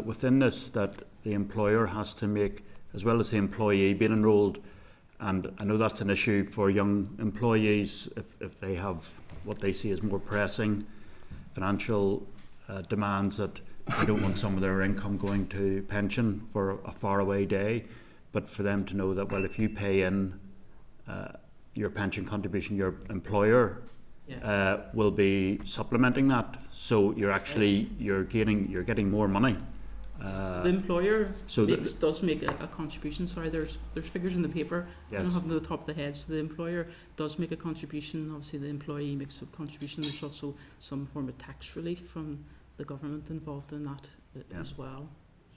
within this, that the employer has to make, as well as the employee being enrolled? And I know that's an issue for young employees if they have what they see as more pressing financial demands, that they don't want some of their income going to pension for a faraway day, but for them to know that, well, if you pay in your pension contribution, your employer will be supplementing that, so you're getting more money. So the employer does make a contribution. Sorry, there's figures in the paper. Yes. I don't have them at the top of the head. So the employer does make a contribution. Obviously, the employee makes a contribution. There's also some form of tax relief from the government involved in that as well.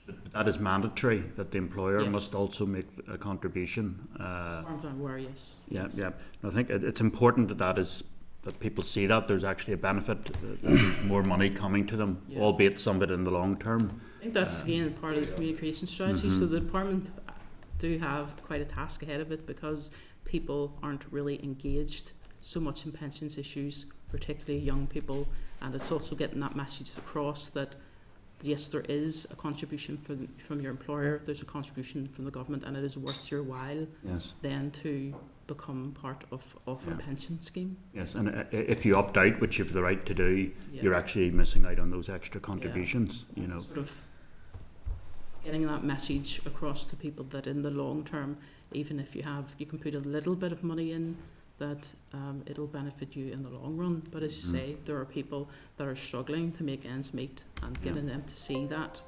But that is mandatory, that the employer must also make a contribution. As far as I'm aware, yes. Yeah. I think it's important that is that people see that there's actually a benefit, that there's more money coming to them, albeit some of it in the long term. I think that's again part of the communication strategy. So the department do have quite a task ahead of it, because people aren't really engaged so much in pensions issues, particularly young people, and it's also getting that message across that yes, there is a contribution from your employer, there's a contribution from the government, and it is worth your while then to become part of a pension scheme. Yes, and if you opt out, which you have the right to do, you're actually missing out on those extra contributions. You know, sort of getting that message across to people that in the long term, even if you can put a little bit of money in, that it'll benefit you in the long run. But as you say, there are people that are struggling to make ends meet, and getting them to see that,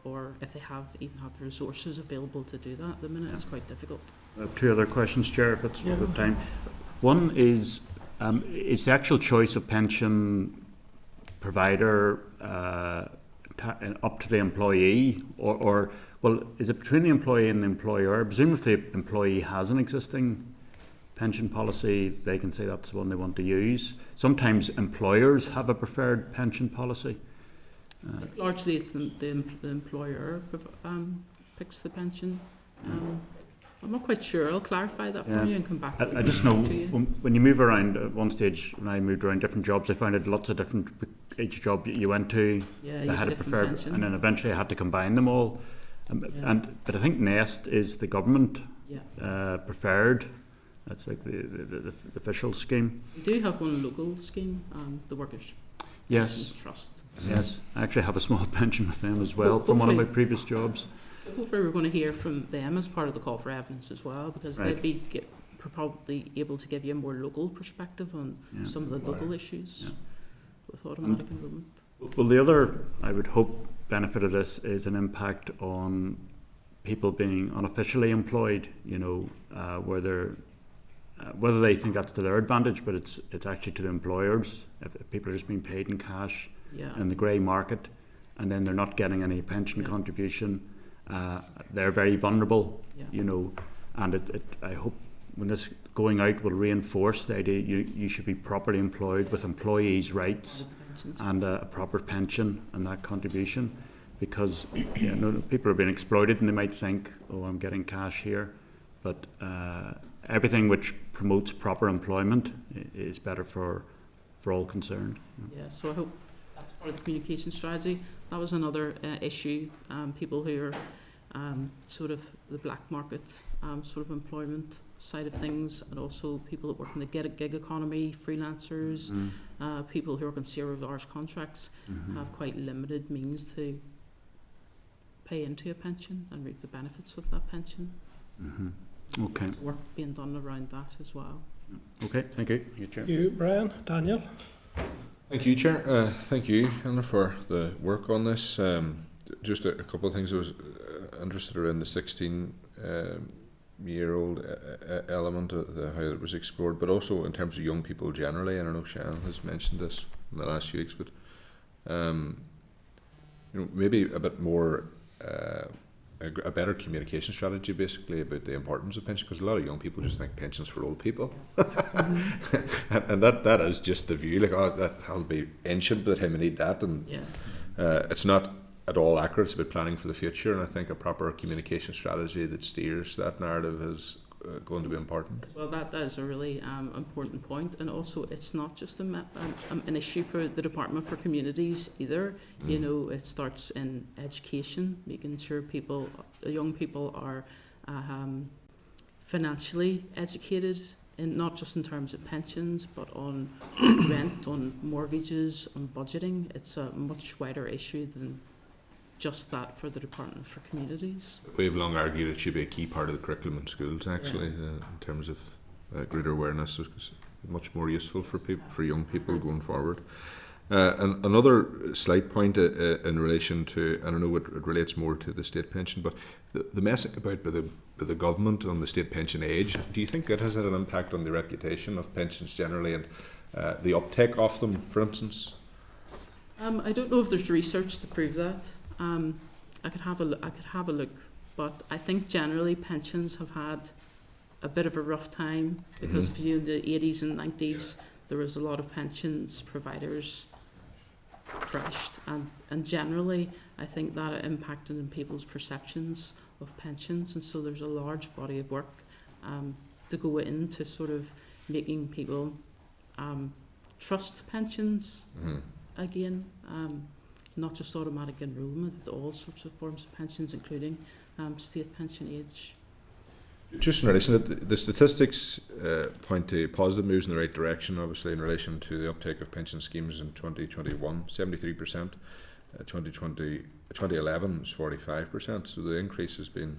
or if they even have the resources available to do that at the minute, it's quite difficult. I have two other questions, Chair, if it's time. One is the actual choice of pension provider up to the employee, or is it between the employee and the employer? I presume if the employee has an existing pension policy, they can say that's the one they want to use. Sometimes employers have a preferred pension policy. Largely it's the employer picks the pension. I'm not quite sure. I'll clarify that for you and come back. I just know when you move around, at one stage when I moved around different jobs, I found out lots of different, each job you went to, they had a preferred pension. And then eventually I had to combine them all. But I think Nest is the government preferred. That's like the official scheme. We do have one local scheme, the Workers' Trust. Yes, I actually have a small pension with them as well from one of my previous jobs. So hopefully we're going to hear from them as part of the call for evidence as well, because they'd be probably able to give you a more local perspective on some of the local issues with automatic enrolment. Well, the other, I would hope, benefit of this is an impact on people being unofficially employed, you know, whether they think that's to their advantage, but it's actually to the employers. If people are just being paid in cash in the grey market, and then they're not getting any pension contribution, they're very vulnerable, you know. And I hope when this going out will reinforce the idea you should be properly employed with employees' rights and a proper pension and that contribution, because people are being exploited and they might think, oh, I'm getting cash here, but everything which promotes proper employment is better for all concerned. Yeah, so I hope that's part of the communication strategy. That was another issue. People who are sort of the black market sort of employment side of things, and also people that work in the gig economy, freelancers, people who work on 0 hours contracts have quite limited means to pay into a pension and reap the benefits of that pension. Okay. There's work being done around that as well. Okay, thank you. Thank you, Brian. Daniel? Thank you, Chair. Thank you, Anna, for the work on this. Just a couple of things I was interested in, the 16-year-old element of how it was explored, but also in terms of young people generally. And I know Shannon has mentioned this in the last few weeks, but maybe a bit more a better communication strategy, basically, about the importance of pension, because a lot of young people just think pensions for old people, and that is just the view. Like, that'll be ancient by the time I need that, and it's not at all accurate. It's about planning for the future, and I think a proper communication strategy that steers that narrative is going to be important. Well, that is a really important point, and also it's not just an issue for the Department for Communities either. You know, it starts in education, making sure young people are financially educated, not just in terms of pensions, but on rent, on mortgages, on budgeting. It's a much wider issue than just that for the Department for Communities. We've long argued it should be a key part of the curriculum in schools, actually, in terms of greater awareness. It's much more useful for young people going forward. And another slight point in relation to, and I know it relates more to the state pension, but the messing about by the government on the state pension age, do you think it has had an impact on the reputation of pensions generally and the uptake of them, for instance? I don't know if there's research to prove that. I could have a look, but I think generally pensions have had a bit of a rough time because if you in the 80s and 90s there was a lot of pensions providers crashed, and generally I think that it impacted in people's perceptions of pensions, and so there's a large body of work to go into sort of making people trust pensions again, not just automatic enrolment, all sorts of forms of pensions, including state pension age. Just in relation to the statistics point to positive moves in the right direction, obviously, in relation to the uptake of pension schemes in 2021, 73%, 2011 was 45%, so the increase has been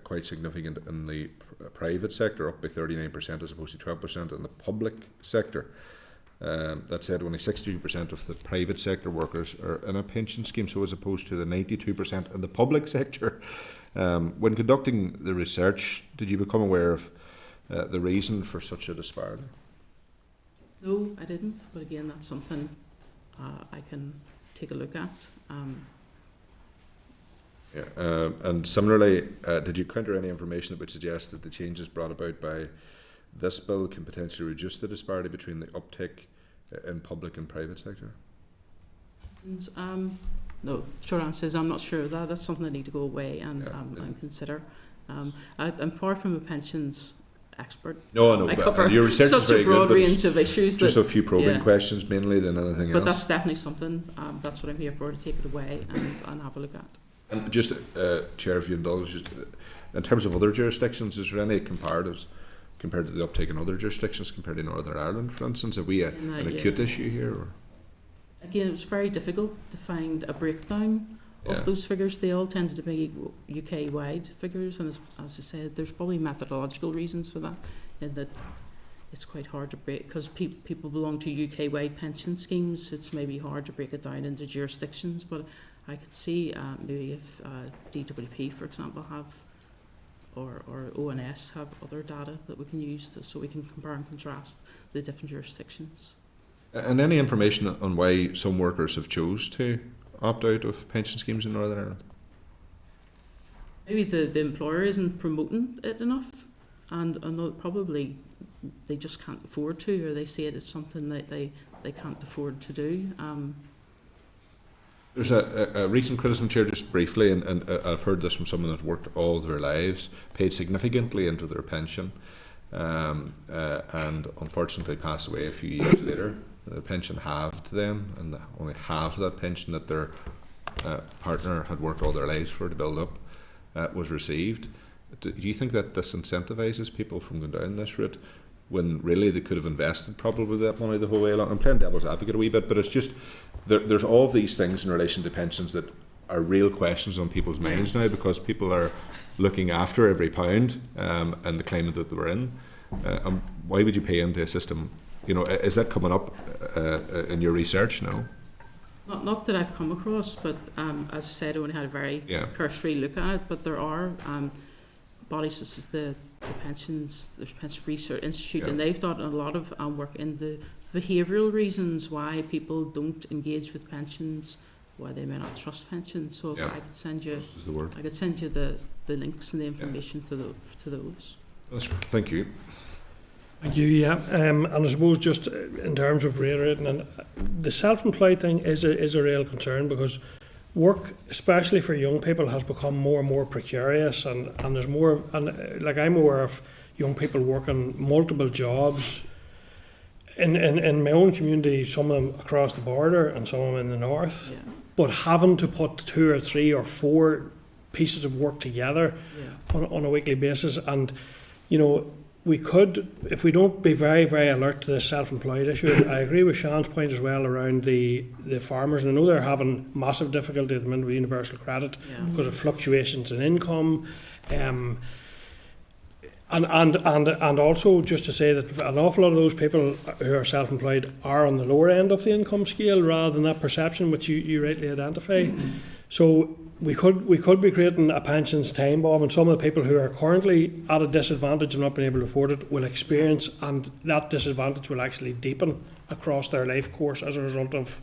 quite significant in the private sector, up by 39% as opposed to 12% in the public sector. That said, only 62% of the private sector workers are in a pension scheme, so as opposed to the 92% in the public sector. When conducting the research, did you become aware of the reason for such a disparity? No, I didn't, but again, that's something I can take a look at. And similarly, did you encounter any information that would suggest that the changes brought about by this bill can potentially reduce the disparity between the uptake in public and private sector? No, short answer is I'm not sure of that. That's something I need to go away and consider. I'm far from a pensions expert. No, I cover your research such is very a broad good, range of issues. Just a few probing questions mainly than anything else. But that's definitely something, that's what I'm here for, to take it away and have a look at. And just, Chair, if you indulge, in terms of other jurisdictions, is there any comparatives compared to the uptake in other jurisdictions compared to Northern Ireland, for instance? Have we an acute issue here? Or? Again, it was very difficult to find a breakdown of those figures. They all tended to be UK-wide figures, and as I said, there's probably methodological reasons for that, in that it's quite hard to break, because people belong to UK-wide pension schemes. It's maybe hard to break it down into jurisdictions, but I could see maybe if DWP, for example, have, or ONS have other data that we can use so we can compare and contrast the different jurisdictions. And any information on why some workers have chose to opt out of pension schemes in Northern Ireland? Maybe the employer isn't promoting it enough, and probably they just can't afford to, or they see it as something that they can't afford to do. There's a recent criticism, Chair, just briefly, and I've heard this from someone that's worked all their lives, paid significantly into their pension, and unfortunately passed away a few years later. The pension halved then, and only half of that pension that their partner had worked all their lives for to build up was received. Do you think that disincentivises people from going down this route, when really they could have invested probably that money the whole way along? I'm playing devil's advocate a wee bit, but it's just there's all of these things in relation to pensions that are real questions on people's minds now, because people are looking after every pound and the climate that they were in. Why would you pay into a system? You know, is that coming up in your research? No. Not that I've come across, but as I said, I only had a very cursory look at it. But there are bodies such as the pensions, there's Pension Research Institute, and they've done a lot of work in the behavioural reasons why people don't engage with pensions, why they may not trust pensions. So if I could send you, the links and the information to those. That's great. Thank you. Thank you. And I suppose just in terms of reiterating, and the self-employed thing is a real concern, because work, especially for young people, has become more and more precarious, and there's more, and like I'm aware of young people working multiple jobs in my own community, some of them across the border and some of them in the north, but having to put 2 or 3 or 4 pieces of work together on a weekly basis. And you know, we could, if we don't be very, very alert to this self-employed issue, I agree with Sean's point as well around the farmers, and I know they're having massive difficulty at the minute with universal credit because of fluctuations in income, and also just to say that an awful lot of those people who are self-employed are on the lower end of the income scale rather than that perception which you rightly identify. So we could be creating a pensions time bomb, and some of the people who are currently at a disadvantage and not being able to afford it will experience, and that disadvantage will actually deepen across their life course as a result of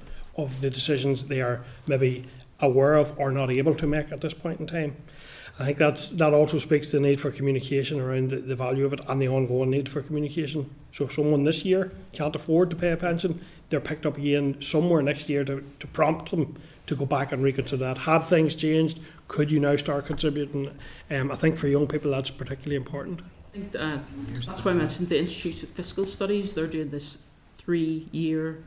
the decisions they are maybe aware of or not able to make at this point in time. I think that also speaks to the need for communication around the value of it and the ongoing need for communication. So if someone this year can't afford to pay a pension, they're picked up again somewhere next year to prompt them to go back and reconsider that. Had things changed, could you now start contributing? I think for young people that's particularly important. I think that's why I mentioned the Institute of Fiscal Studies. They're doing this 3-year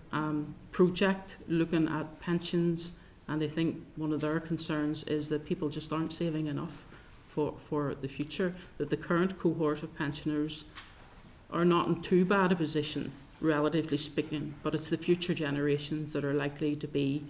project looking at pensions, and I think one of their concerns is that people just aren't saving enough for the future, that the current cohort of pensioners are not in too bad a position, relatively speaking, but it's the future generations that are likely to be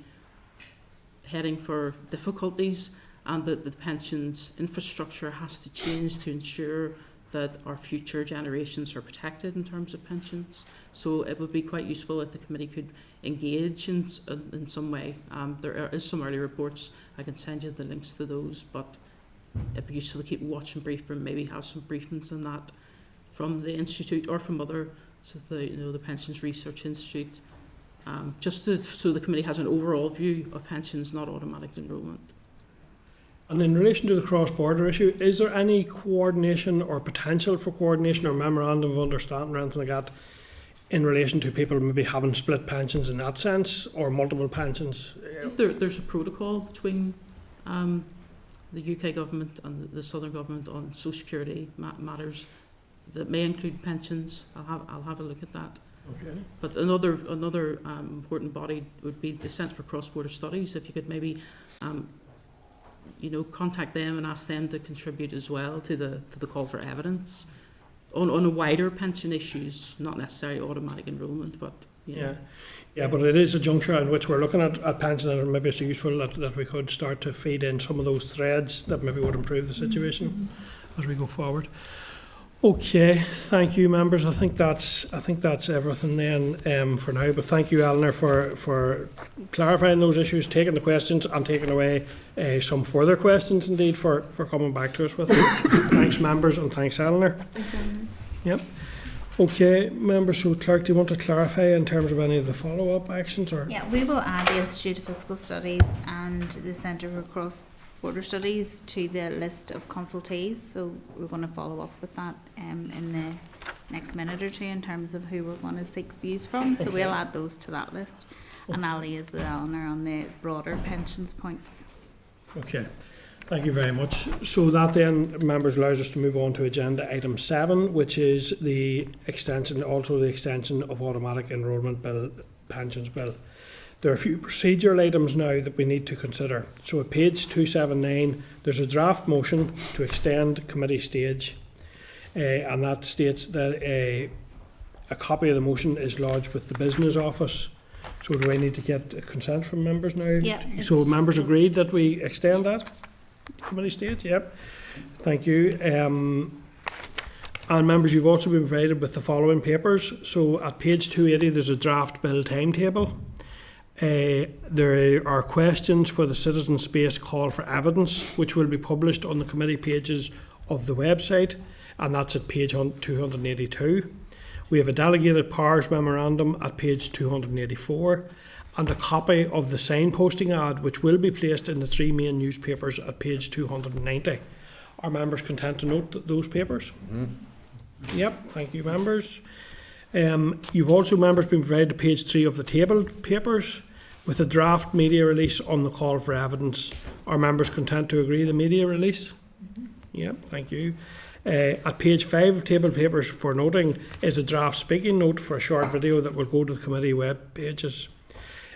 heading for difficulties, and that the pensions infrastructure has to change to ensure that our future generations are protected in terms of pensions. So it would be quite useful if the committee could engage in some way. There is some early reports, I can send you the links to those, but it'd be useful to keep watching brief and maybe have some briefings on that from the Institute or from other, so the Pensions Research Institute, so the committee has an overall view of pensions, not automatic enrolment. And in relation to the cross-border issue, is there any coordination or potential for coordination or memorandum of understanding or anything like that in relation to people maybe having split pensions in that sense, or multiple pensions? There's a protocol between the UK government and the Southern government on social security matters that may include pensions. I'll have a look at that. Okay. But another important body would be the Centre for Cross-Border Studies. If you could maybe contact them and ask them to contribute as well to the call for evidence on a wider pension issues, not necessarily automatic enrolment, but yeah, but it is a juncture in which we're looking at pension, and maybe it's useful that we could start to feed in some of those threads that maybe would improve the situation as we go forward. Okay, thank you, members. I think that's everything then for now. But thank you, Eleanor, for clarifying those issues, taking the questions, and taking away some further questions indeed for coming back to us with them. Thanks, members, and thanks, Eleanor. Thanks, Eleanor. Yep. Okay, members. So, Clerk, do you want to clarify in terms of any of the follow-up actions, or? Yeah, we will add the Institute of Fiscal Studies and the Centre for Cross-Border Studies to the list of consultees, so we're going to follow up with that in the next minute or two in terms of who we're going to seek views from. So we'll add those to that list, and I'll liaise with Eleanor on the broader pensions points. Okay, thank you very much. So that then, members, allows us to move on to agenda item 7, which is the extension of automatic enrolment bill, pensions bill. There are a few procedural items now that we need to consider. So at page 279, there's a draft motion to extend committee stage, and that states that a copy of the motion is lodged with the business office. So do I need to get consent from members now? Yeah. So members agreed that we extend that committee stage? Yep. Thank you. And members, you've also been provided with the following papers. So at page 280, there's a draft bill timetable. There are questions for the Citizen Space call for evidence, which will be published on the committee pages of the website, and that's at page 282. We have a delegated powers memorandum at page 284, and a copy of the signposting ad, which will be placed in the 3 main newspapers at page 290. Are members content to note those papers? Mm-hmm. Yep, thank you, members. You've also, members, been provided page 3 of the tabled papers with a draft media release on the call for evidence. Are members content to agree the media release? Mm-hmm. Yep, thank you. At page 5 of tabled papers for noting is a draft speaking note for a short video that will go to the committee web pages.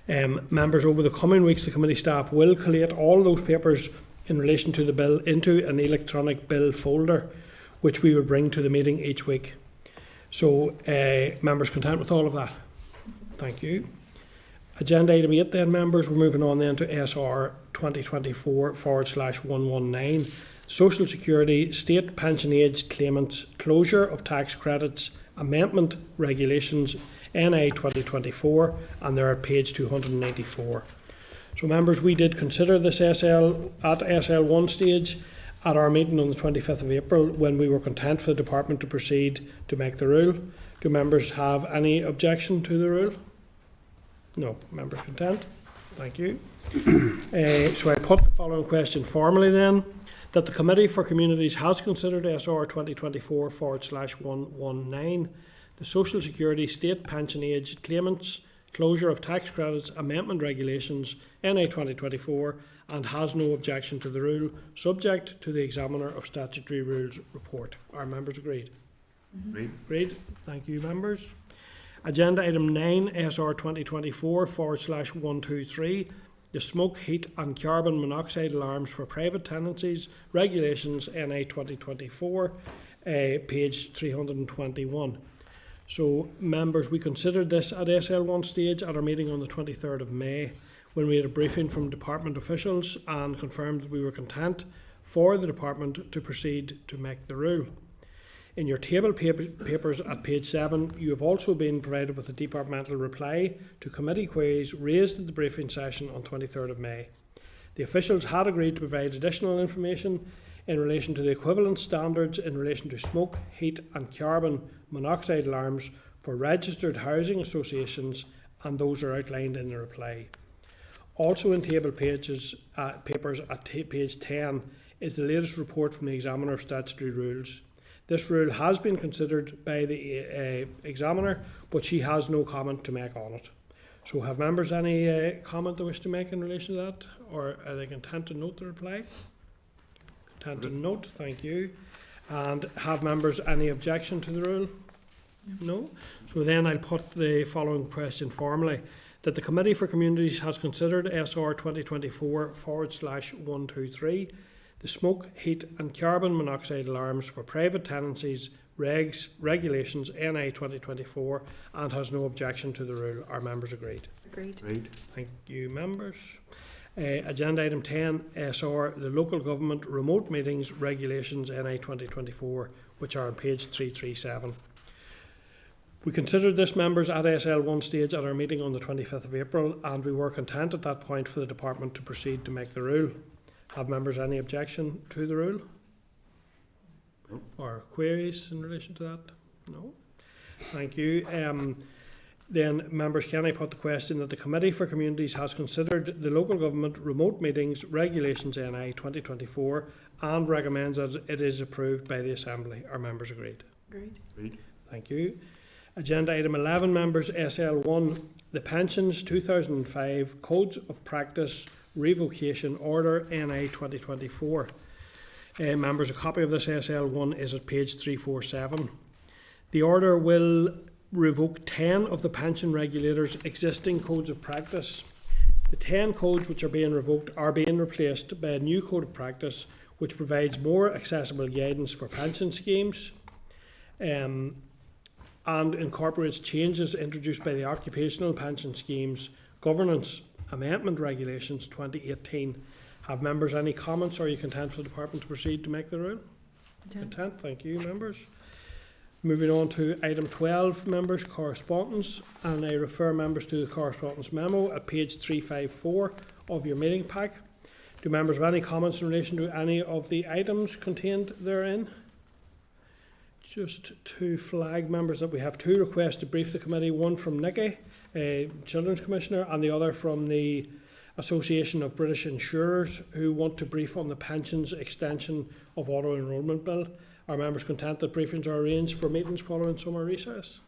Members, over the coming weeks, the committee staff will collate all those papers in relation to the bill into an electronic bill folder, which we will bring to the meeting each week. So, members content with all of that? Thank you. Agenda item 8 then, members, we're moving on then to SR 2024/119, Social Security State Pension Age Claimants Closure of Tax Credits Amendment Regulations NI 2024, and they're at page 294. So, members, we did consider this SL at SL1 stage at our meeting on the 25th of April, when we were content for the department to proceed to make the rule. Do members have any objection to the rule? No. Members content? Thank you. So I put the following question formally then. that the Committee for Communities has considered SR 2024/119, the Social Security State Pension Age Claimants Closure of Tax Credits Amendment Regulations NI 2024 and has no objection to the rule, subject to the Examiner of Statutory Rules report. Are members agreed? Agreed. Thank you, members. Agenda item 9, SR 2024/123, the Smoke, Heat and Carbon Monoxide Alarms for Private Tenancies Regulations NI 2024, page 321. So, members, we considered this at SL1 stage at our meeting on the 23rd of May, when we had a briefing from department officials and confirmed that we were content for the department to proceed to make the rule. In your table papers at page 7, you have also been provided with a departmental reply to committee queries raised at the briefing session on 23rd of May. The officials had agreed to provide additional information in relation to the equivalent standards in relation to smoke, heat and carbon monoxide alarms for registered housing associations, and those are outlined in the reply. Also in table papers at page 10 is the latest report from the Examiner of Statutory Rules. This rule has been considered by the Examiner, but she has no comment to make on it. So have members any comment they wish to make in relation to that, or are they content to note the reply? Content to note, thank you. And have members any objection to the rule? No? So then I'll put the following question formally. That the Committee for Communities has considered SR 2024/123, the Smoke, Heat and Carbon Monoxide Alarms for Private Tenancies Regulations NI 2024 and has no objection to the rule. Are members agreed? Agreed. Thank you, members. Agenda item 10, SR, the Local Government Remote Meetings Regulations NI 2024, which are on page 337. We considered this, members, at SL1 stage at our meeting on the 25th of April, and we were content at that point for the department to proceed to make the rule. Have members any objection to the rule? No. Or queries in relation to that? No. Thank you. Then, members, can I put the question that the Committee for Communities has considered the Local Government Remote Meetings Regulations NI 2024 and recommends that it is approved by the Assembly. Are members agreed? Agreed. Thank you. Agenda item 11, members, SL1, the Pensions 2005 Codes of Practice Revocation Order NI 2024. Members, a copy of this SL1 is at page 347. The order will revoke 10 of the pension regulators' existing codes of practice. The 10 codes which are being revoked are being replaced by a new code of practice which provides more accessible guidance for pension schemes and incorporates changes introduced by the Occupational Pension Schemes Governance Amendment Regulations 2018. Have members any comments, or are you content for the department to proceed to make the rule? Content, thank you, members. Moving on to item 12, members, correspondence, and I refer members to the correspondence memo at page 354 of your meeting pack. Do members have any comments in relation to any of the items contained therein? Just to flag, members, that we have 2 requests to brief the committee, one from Nikki, Children's Commissioner, and the other from the Association of British Insurers, who want to brief on the pensions extension of auto enrolment bill. Are members content that briefings are arranged for meetings following summer recess?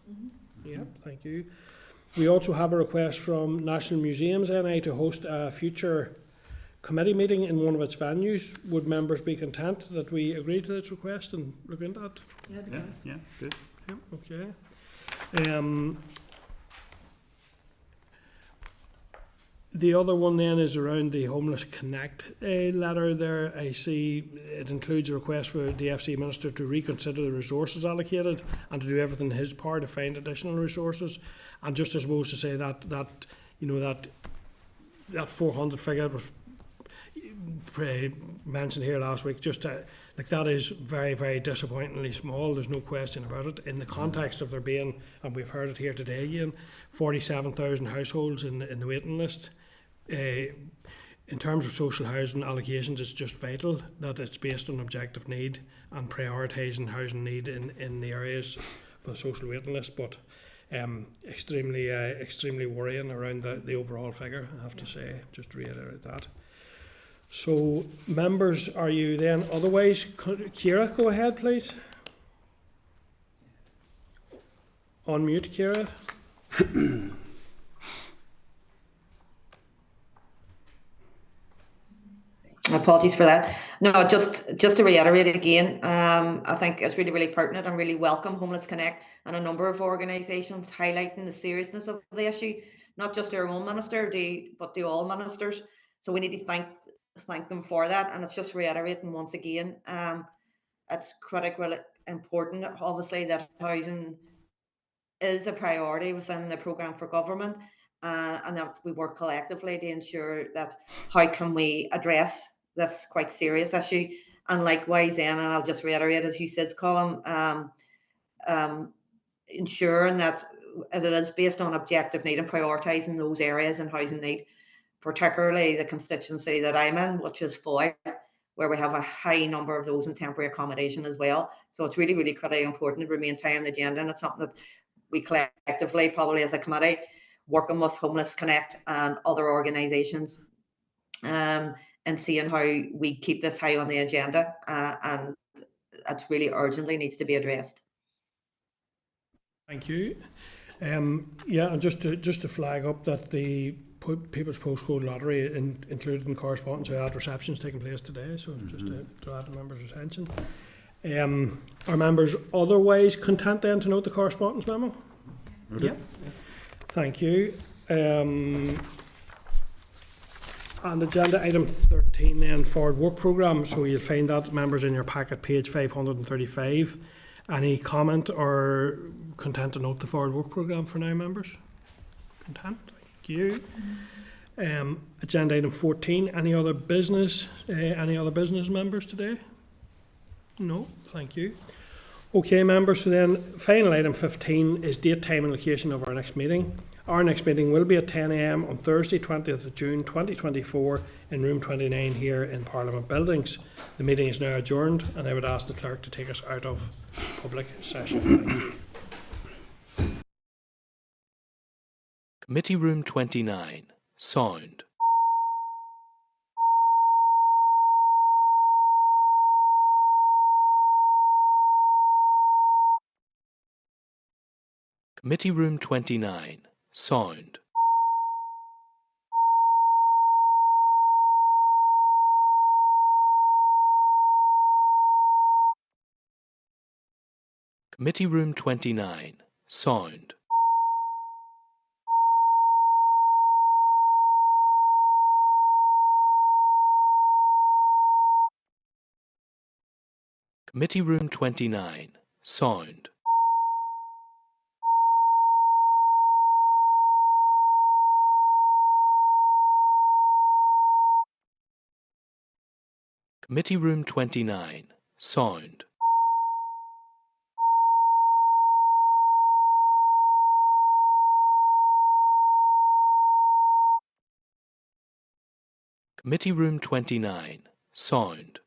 Yeah, thank you. We also have a request from National Museums NI to host a future committee meeting in one of its venues. Would members be content that we agree to this request and look into that? Yeah, good. Yeah, okay. The other one then is around the Homeless Connect letter there. I see it includes a request for the DFC Minister to reconsider the resources allocated and to do everything in his power to find additional resources. And just as opposed to say that 400 figure was mentioned here last week, that is very, very disappointingly small. There's no question about it. In the context of there being, and we've heard it here today again, 47,000 households in the waiting list. In terms of social housing allocations, it's just vital that it's based on objective need and prioritising housing need in the areas for the social waiting list. But extremely worrying around the overall figure, I have to say, just to reiterate that. So, members, are you then otherwise? Ciara, go ahead, please. Unmute, Ciara. Apologies for that. No, just to reiterate again, I think it's really, really pertinent and really welcome Homeless Connect and a number of organisations highlighting the seriousness of the issue, not just our own minister, but the all ministers. So we need to thank them for that. And it's just reiterating once again, it's critically important, obviously, that housing is a priority within the programme for government, and that we work collectively to ensure that how can we address this quite serious issue. And likewise, then, and I'll just reiterate, as you said, Colin, ensuring that it is based on objective need and prioritising those areas in housing need, particularly the constituency that I'm in, which is Foy, where we have a high number of those in temporary accommodation as well. So it's really, really critically important. It remains high on the agenda, and it's something that we collectively, probably as a committee, working with Homeless Connect and other organisations, and seeing how we keep this high on the agenda, and it really urgently needs to be addressed. Thank you. Yeah, and just to flag up that the People's Postcode Lottery included in correspondence at receptions taking place today, so just to add to members' attention. Are members otherwise content then to note the correspondence memo? Yeah. Thank you. And agenda item 13 then, forward work programme. So you'll find that, members, in your packet, page 535. Any comment or content to note the forward work programme for now, members? Content? Thank you. Agenda item 14. Any other business? Members, today? No, thank you. Okay, members, so then final item 15 is date, time and location of our next meeting. Our next meeting will be at 10 a.m. on Thursday, 20th of June 2024 in room 29 here in Parliament Buildings. The meeting is now adjourned, and I would ask the clerk to take us out of public session. Committee Room 29. Sound. Committee Room 29. Sound. Committee Room 29. Sound. Committee Room 29. Sound. Committee Room 29. Sound. Committee Room 29. Sound.